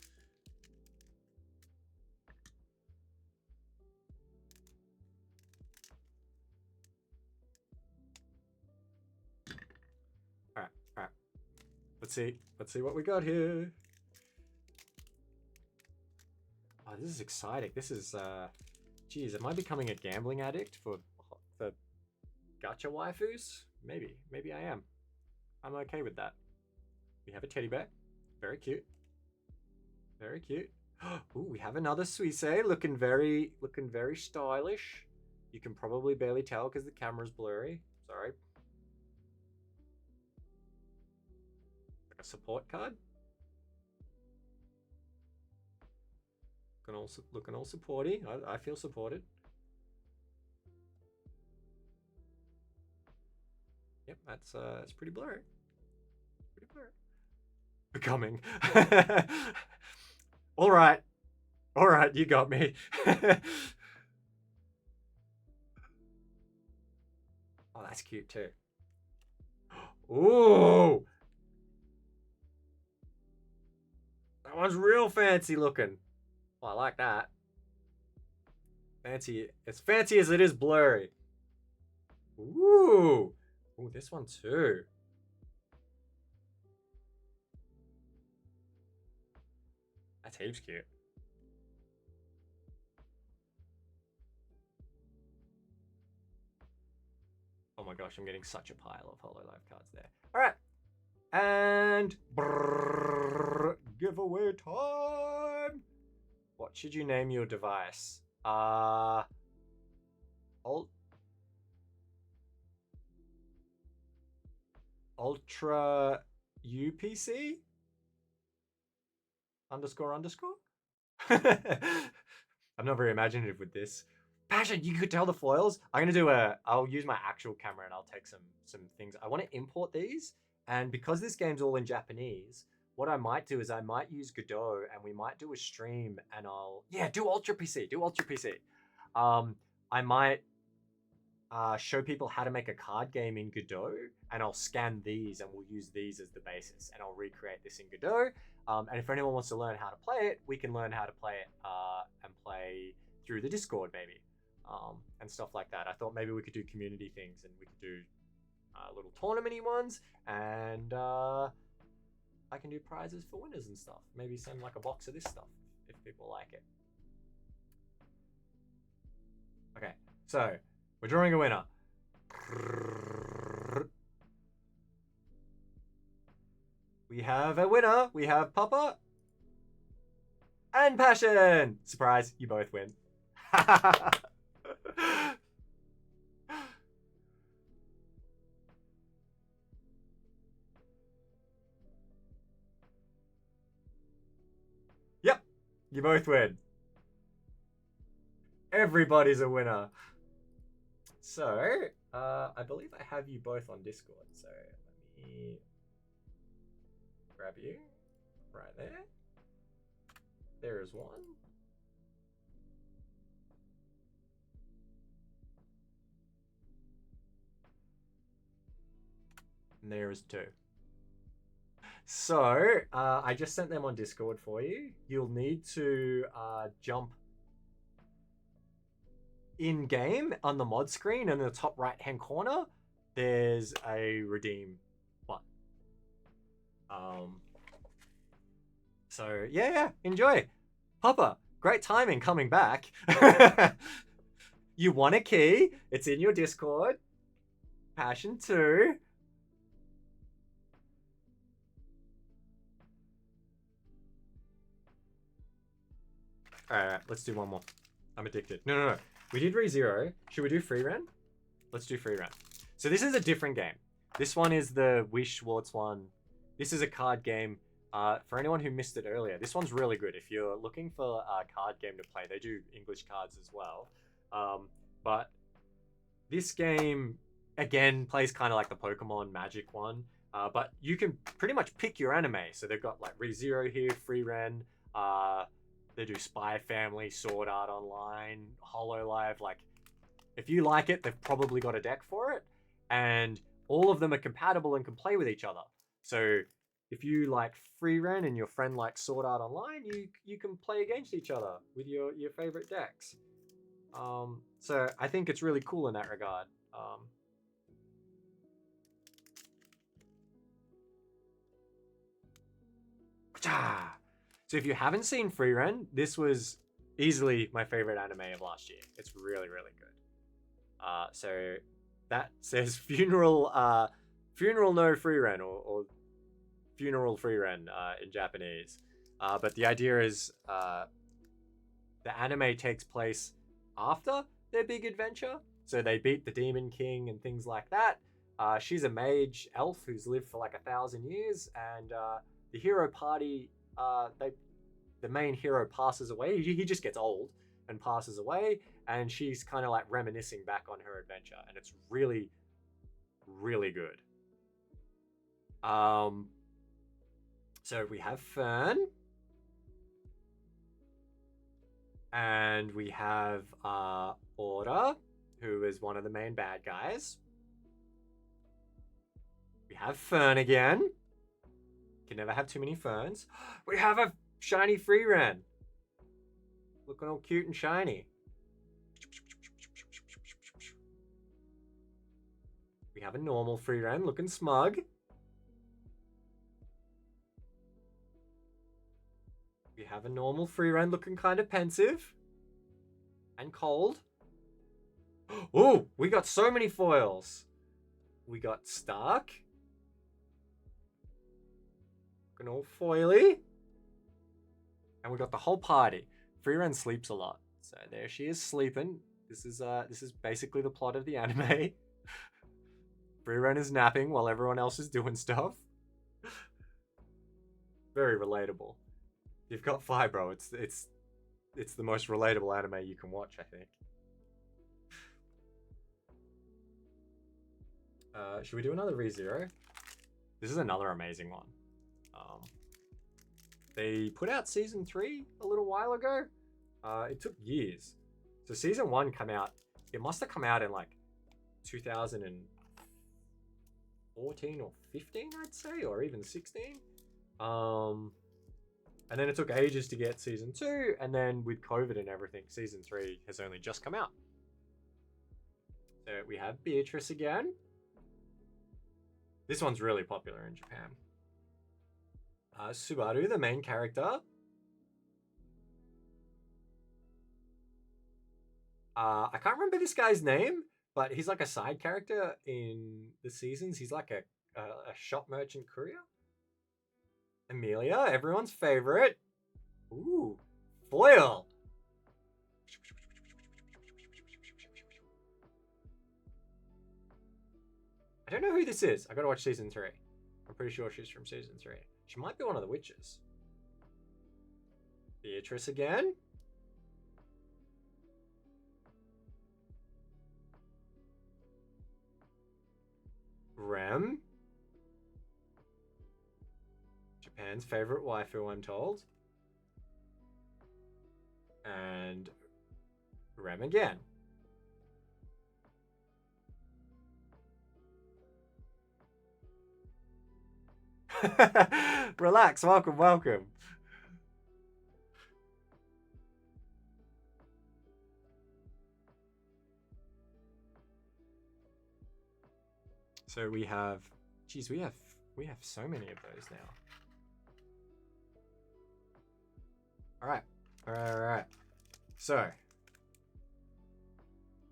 All right. Let's see what we got here. Oh, this is exciting. This is, geez, am I becoming a gambling addict for the gacha waifus? Maybe I am. I'm okay with that. We have a teddy bear. Very cute. Very cute. Ooh, we have another Suisse looking very stylish. You can probably barely tell because the camera's blurry. Sorry. Like a support card. Looking all supporty. I feel supported. Yep, that's pretty blurry. Pretty blurry. Becoming. All right, you got me. Oh, that's cute too. Ooh, that one's real fancy looking. Oh, I like that. Fancy, as fancy as it is blurry. Ooh, this one too. That's heaps cute. Oh my gosh, I'm getting such a pile of Hololive cards there. All right, and giveaway time. What should you name your device? Ultra UPC? __? I'm not very imaginative with this. Passion, you could tell the foils. I'll use my actual camera and I'll take some things. I want to import these, and because this game's all in Japanese, what I might do is I might use Godot and we might do a stream and do Ultra PC. I might show people how to make a card game in Godot, and I'll scan these and we'll use these as the basis, and I'll recreate this in Godot. And if anyone wants to learn how to play it, we can learn how to play it and play through the Discord maybe, and stuff like that. I thought maybe we could do community things and we could do little tournament-y ones, and I can do prizes for winners and stuff. Maybe send like a box of this stuff if people like it. Okay, so we're drawing a winner. We have a winner. We have Papa and Passion. Surprise, you both win. Yep, you both win. Everybody's a winner. So, I believe I have you both on Discord. So let me grab you right there. There is one. And there is two. So, I just sent them on Discord for you. You'll need to jump in-game on the mod screen, and in the top right-hand corner, there's a redeem button. So, yeah, enjoy. Papa, great timing coming back. You won a key. It's in your Discord. Passion 2. Alright, let's do one more. I'm addicted. No. We did ReZero. Should we do free run? Let's do free run. So this is a different game. This one is the Weiss Schwarz one. This is a card game. For anyone who missed it earlier, this one's really good. If you're looking for a card game to play, they do English cards as well. But this game, again, plays kind of like the Pokemon Magic one. But you can pretty much pick your anime. So they've got like ReZero here, Free Ren. They do Spy Family, Sword Art Online, Hololive. Like, if you like it, they've probably got a deck for it. And all of them are compatible and can play with each other. So if you like free ren and your friend likes Sword Art Online, you can play against each other with your favorite decks. So I think it's really cool in that regard. So if you haven't seen Free Ren, this was easily my favorite anime of last year. It's really, really good. So that says funeral no Free Ren or funeral Free Ren in Japanese. But the idea is the anime takes place after their big adventure. So they beat the Demon King and things like that. She's a mage elf who's lived for like 1,000 years, and the hero party, the main hero passes away. He just gets old and passes away, and she's kind of like reminiscing back on her adventure, and it's really, really good. So we have Fern, and we have Aura, who is one of the main bad guys. We have Fern again. Can never have too many Ferns. We have a shiny Free Ren, looking all cute and shiny. We have a normal Free Ren looking smug. We have a normal Free Ren looking kind of pensive and cold. Oh, we got so many foils. We got Stark, looking all foily. And we got the whole party. Free Ren sleeps a lot, so there she is sleeping. This is basically the plot of the anime. Free Ren is napping while everyone else is doing stuff. Very relatable. You've got Fibro. It's the most relatable anime you can watch, I think. Should we do another ReZero? This is another amazing one. They put out season 3 a little while ago. It took years. So season 1 came out. It must have come out in like 2014 or 15, I'd say, or even 16. And then it took ages to get season 2, and then with COVID and everything, season 3 has only just come out. So we have Beatrice again. This one's really popular in Japan. Subaru, the main character. I can't remember this guy's name, but he's like a side character in the seasons. He's like a shop merchant courier. Amelia, everyone's favorite. Ooh, foil. I don't know who this is. I gotta watch season 3. I'm pretty sure she's from season 3. She might be one of the witches. Beatrice again. Rem. Japan's favorite waifu, I'm told. And Rem again. Relax, welcome. So we have, geez, we have so many of those now. All right. So,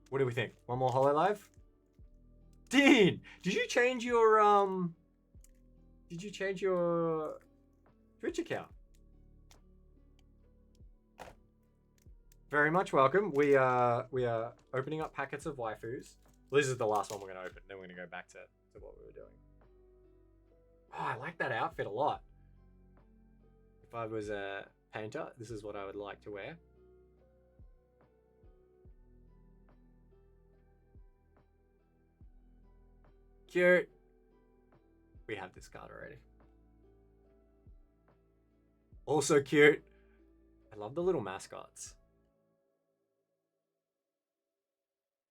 what do we think? One more Hololive? Dean, did you change your Twitch account? Very much welcome. We are opening up packets of waifus. Well, this is the last one we're gonna open. Then we're gonna go back to what we were doing. Oh, I like that outfit a lot. If I was a painter, this is what I would like to wear. Cute. We have this card already. Also cute. I love the little mascots.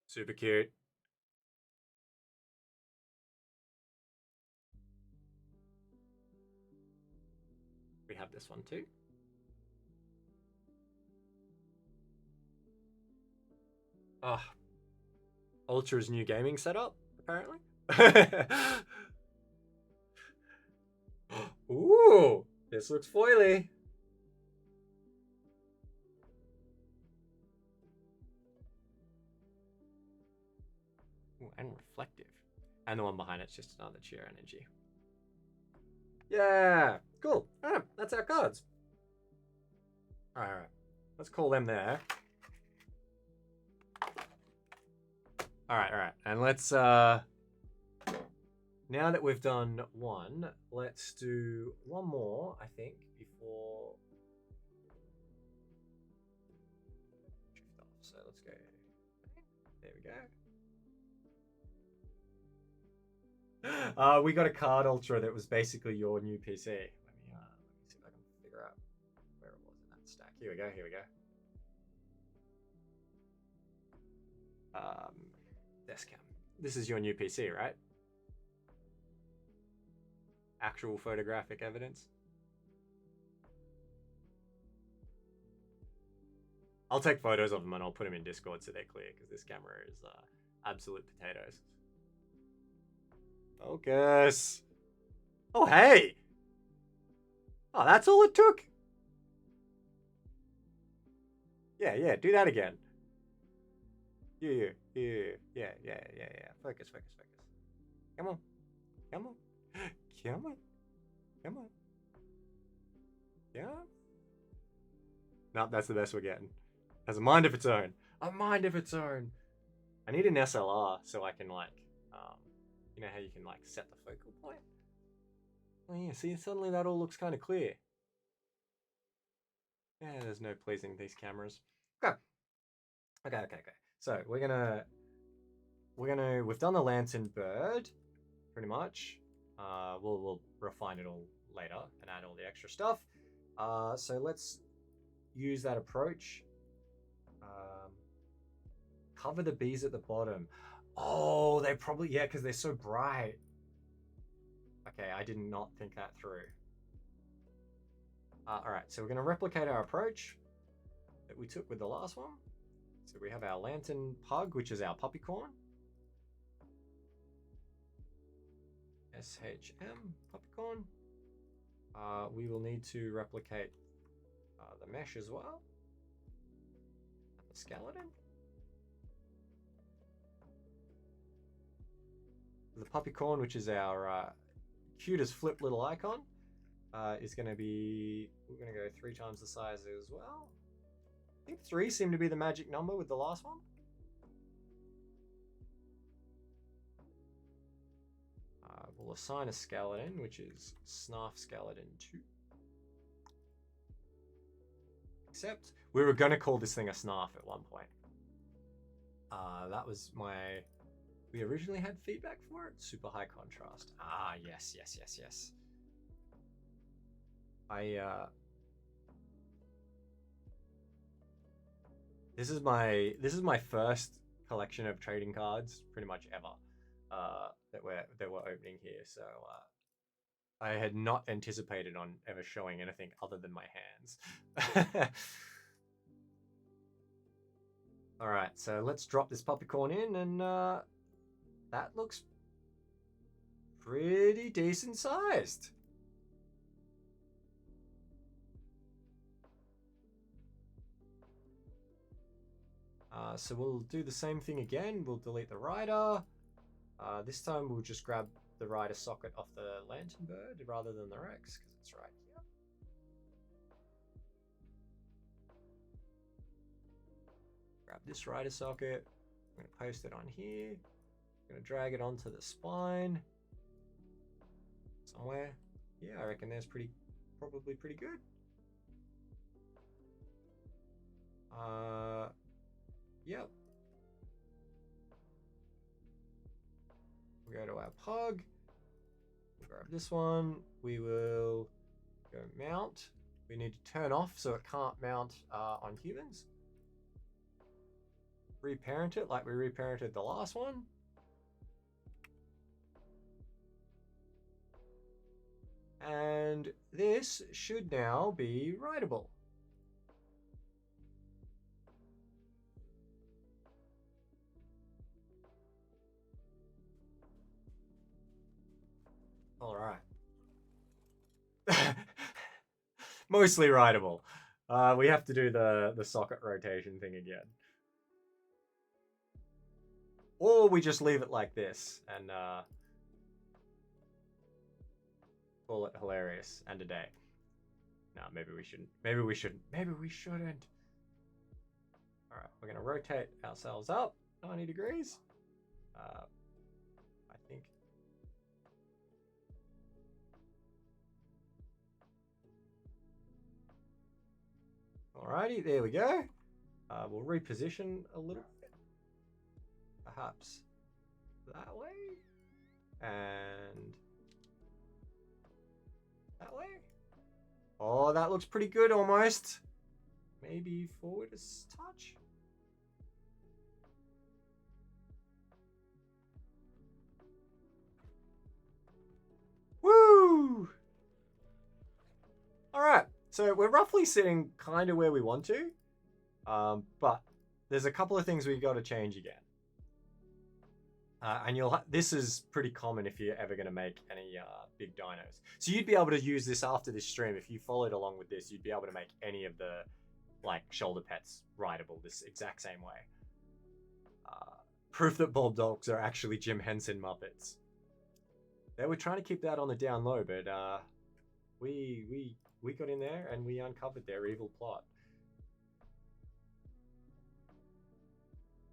Super cute. have this one too. Oh, Ultra's new gaming setup, apparently. Ooh, this looks foily. Ooh, and reflective. And the one behind it's just another cheer energy. Yeah, cool. All right, that's our cards. All right. Let's call them there. All right. And let's, now that we've done one, let's do one more, I think, before... Drift off. So let's go. There we go. We got a card Ultra that was basically your new PC. Let me see if I can figure out where it was in that stack. Here we go. Desk cam. This is your new PC, right? Actual photographic evidence. I'll take photos of them and I'll put them in Discord so they're clear because this camera is absolute potatoes. Focus. Oh, hey. Oh, that's all it took. Yeah. Do that again. Yeah. Focus. Come on. Yeah. Nope, that's the best we're getting. Has a mind of its own. A mind of its own. I need an SLR so I can like, you know how you can like set the focal point? Oh yeah, see, suddenly that all looks kind of clear. Yeah, there's no pleasing these cameras. Okay. So we've done the lantern bird, pretty much. We'll refine it all later and add all the extra stuff. So let's use that approach. Cover the bees at the bottom. Oh, they probably, yeah, because they're so bright. Okay, I did not think that through. All right, so we're going to replicate our approach that we took with the last one. So we have our lantern pug, which is our puppycorn. SHM, puppycorn. We will need to replicate the mesh as well. And the skeleton. The puppycorn, which is our cutest flip little icon, is going to be, we're going to go 3 times the size as well. I think 3 seemed to be the magic number with the last one. We'll assign a skeleton, which is Snarf Skeleton 2. Except we were going to call this thing a Snarf at one point. That was my... We originally had feedback for it. Super high contrast. Ah, yes. This is my first collection of trading cards, pretty much ever, that we're opening here. So I had not anticipated on ever showing anything other than my hands. All right, so let's drop this puppycorn in, and that looks pretty decent sized. So we'll do the same thing again. We'll delete the rider. This time we'll just grab the rider socket off the lantern bird rather than the Rex, because it's right here. Grab this rider socket. I'm going to post it on here. I'm going to drag it onto the spine somewhere. Yeah, I reckon that's probably pretty good. Yep. We'll go to our pug. We'll grab this one. We will go mount. We need to turn off so it can't mount on humans. Reparent it like we reparented the last one. And this should now be rideable. All right. Mostly rideable. We have to do the socket rotation thing again. Or we just leave it like this and call it hilarious and a day. No, maybe we shouldn't. Maybe we shouldn't. Maybe we shouldn't. All right, we're gonna rotate ourselves up 90 degrees. I think. Alrighty, there we go. We'll reposition a little bit. Perhaps that way. And that way. Oh, that looks pretty good almost. Maybe forward a touch. Woo! All right, so we're roughly sitting kind of where we want to, but there's a couple of things we got to change again. And this is pretty common if you're ever going to make any big dynos. So you'd be able to use this after this stream. If you followed along with this, you'd be able to make any of the shoulder pets rideable this exact same way. Proof that Bob Dogs are actually Jim Henson Muppets. They were trying to keep that on the down low, but we got in there and we uncovered their evil plot.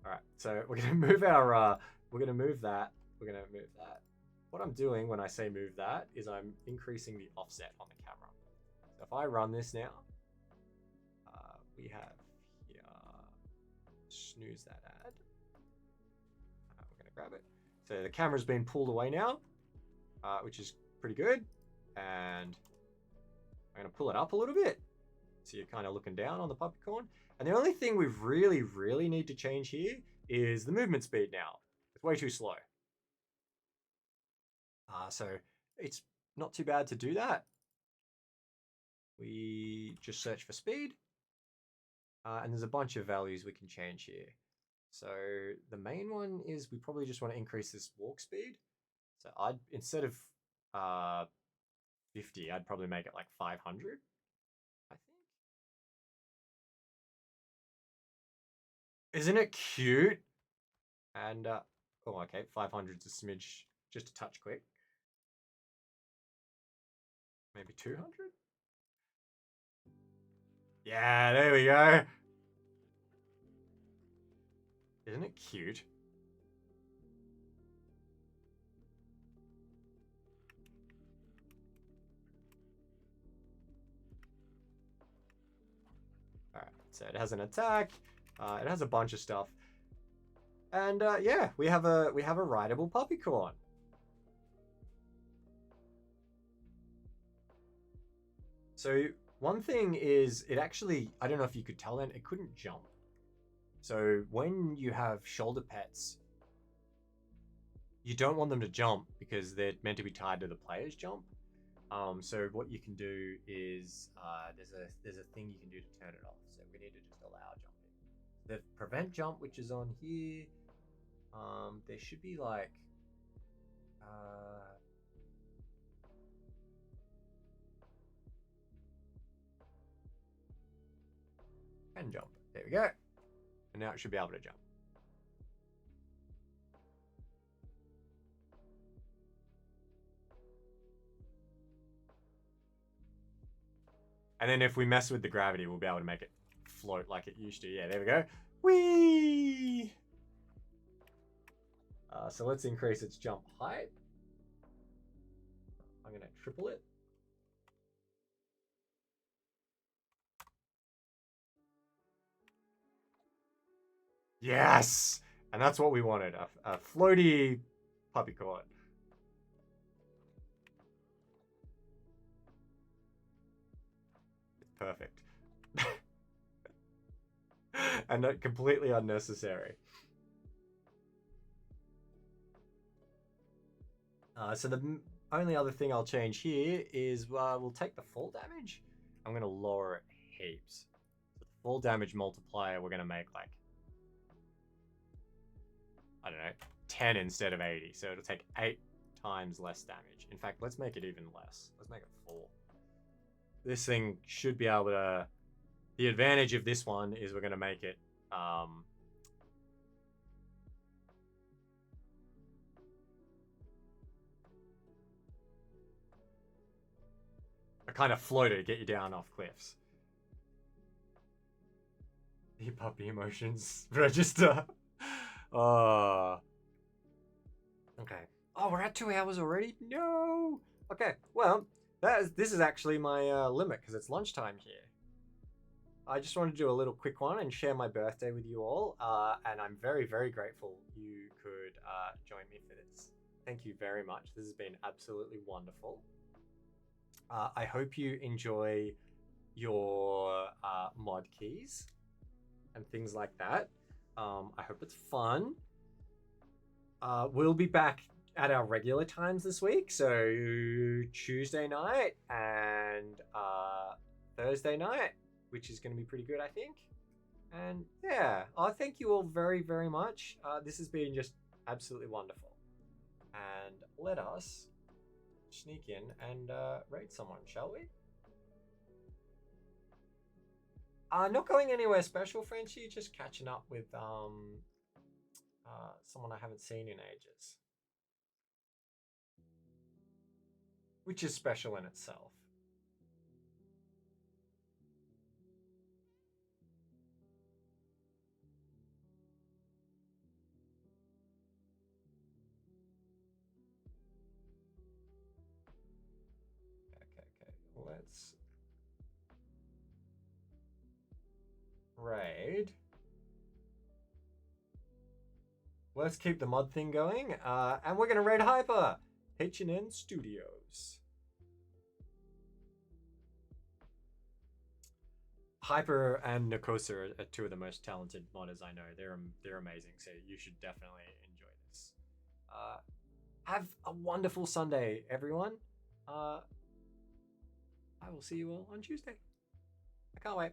All right, so we're gonna move our we're gonna move that. We're gonna move that. What I'm doing when I say move that is I'm increasing the offset on the camera. So if I run this now, we have here, snooze that ad. We're gonna grab it. So the camera's been pulled away now, which is pretty good. And I'm gonna pull it up a little bit. So you're kind of looking down on the puppycorn. And the only thing we really need to change here is the movement speed now. It's way too slow. So it's not too bad to do that. We just search for speed. And there's a bunch of values we can change here. So the main one is we probably just want to increase this walk speed. So I'd, instead of 50, I'd probably make it like 500, I think. Isn't it cute? And, oh, okay, 500's a smidge, just a touch quick. Maybe 200? Yeah, there we go. Isn't it cute? All right, so it has an attack. It has a bunch of stuff. And yeah, we have a rideable puppycorn. So one thing is, it actually, I don't know if you could tell then, it couldn't jump. So when you have shoulder pets, you don't want them to jump because they're meant to be tied to the player's jump. So what you can do is there's a thing you can do to turn it off. So we need to just allow jumping. The prevent jump, which is on here, there should be like can jump. There we go. And now it should be able to jump. And then if we mess with the gravity, we'll be able to make it float like it used to. Yeah, there we go. Whee! So let's increase its jump height. I'm going to triple it. Yes! And that's what we wanted, a floaty puppycorn. It's perfect. And not completely unnecessary. So the only other thing I'll change here is we'll take the fall damage. I'm going to lower it heaps. So the fall damage multiplier, we're going to make like, I don't know, 10 instead of 80. So it'll take 8 times less damage. In fact, let's make it even less. Let's make it 4. This thing should be able to... The advantage of this one is we're going to make it... a kind of floater to get you down off cliffs. The puppy emotions register. Okay. Oh, we're at 2 hours already? No! Okay, well, this is actually my limit because it's lunchtime here. I just wanted to do a little quick one and share my birthday with you all. And I'm very, very grateful you could join me for this. Thank you very much. This has been absolutely wonderful. I hope you enjoy your mod keys and things like that. I hope it's fun. We'll be back at our regular times this week. So Tuesday night and Thursday night, which is going to be pretty good, I think. And yeah, thank you all very, very much. This has been just absolutely wonderful. And let us sneak in and raid someone, shall we? Not going anywhere special, Frenchie. Just catching up with someone I haven't seen in ages, which is special in itself. Okay. Let's raid. Let's keep the mod thing going. And we're gonna raid Hyper H&N Studios. Hyper and Nakosa are 2 of the most talented modders I know. They're amazing, so you should definitely enjoy this. Have a wonderful Sunday, everyone. I will see you all on Tuesday. I can't wait.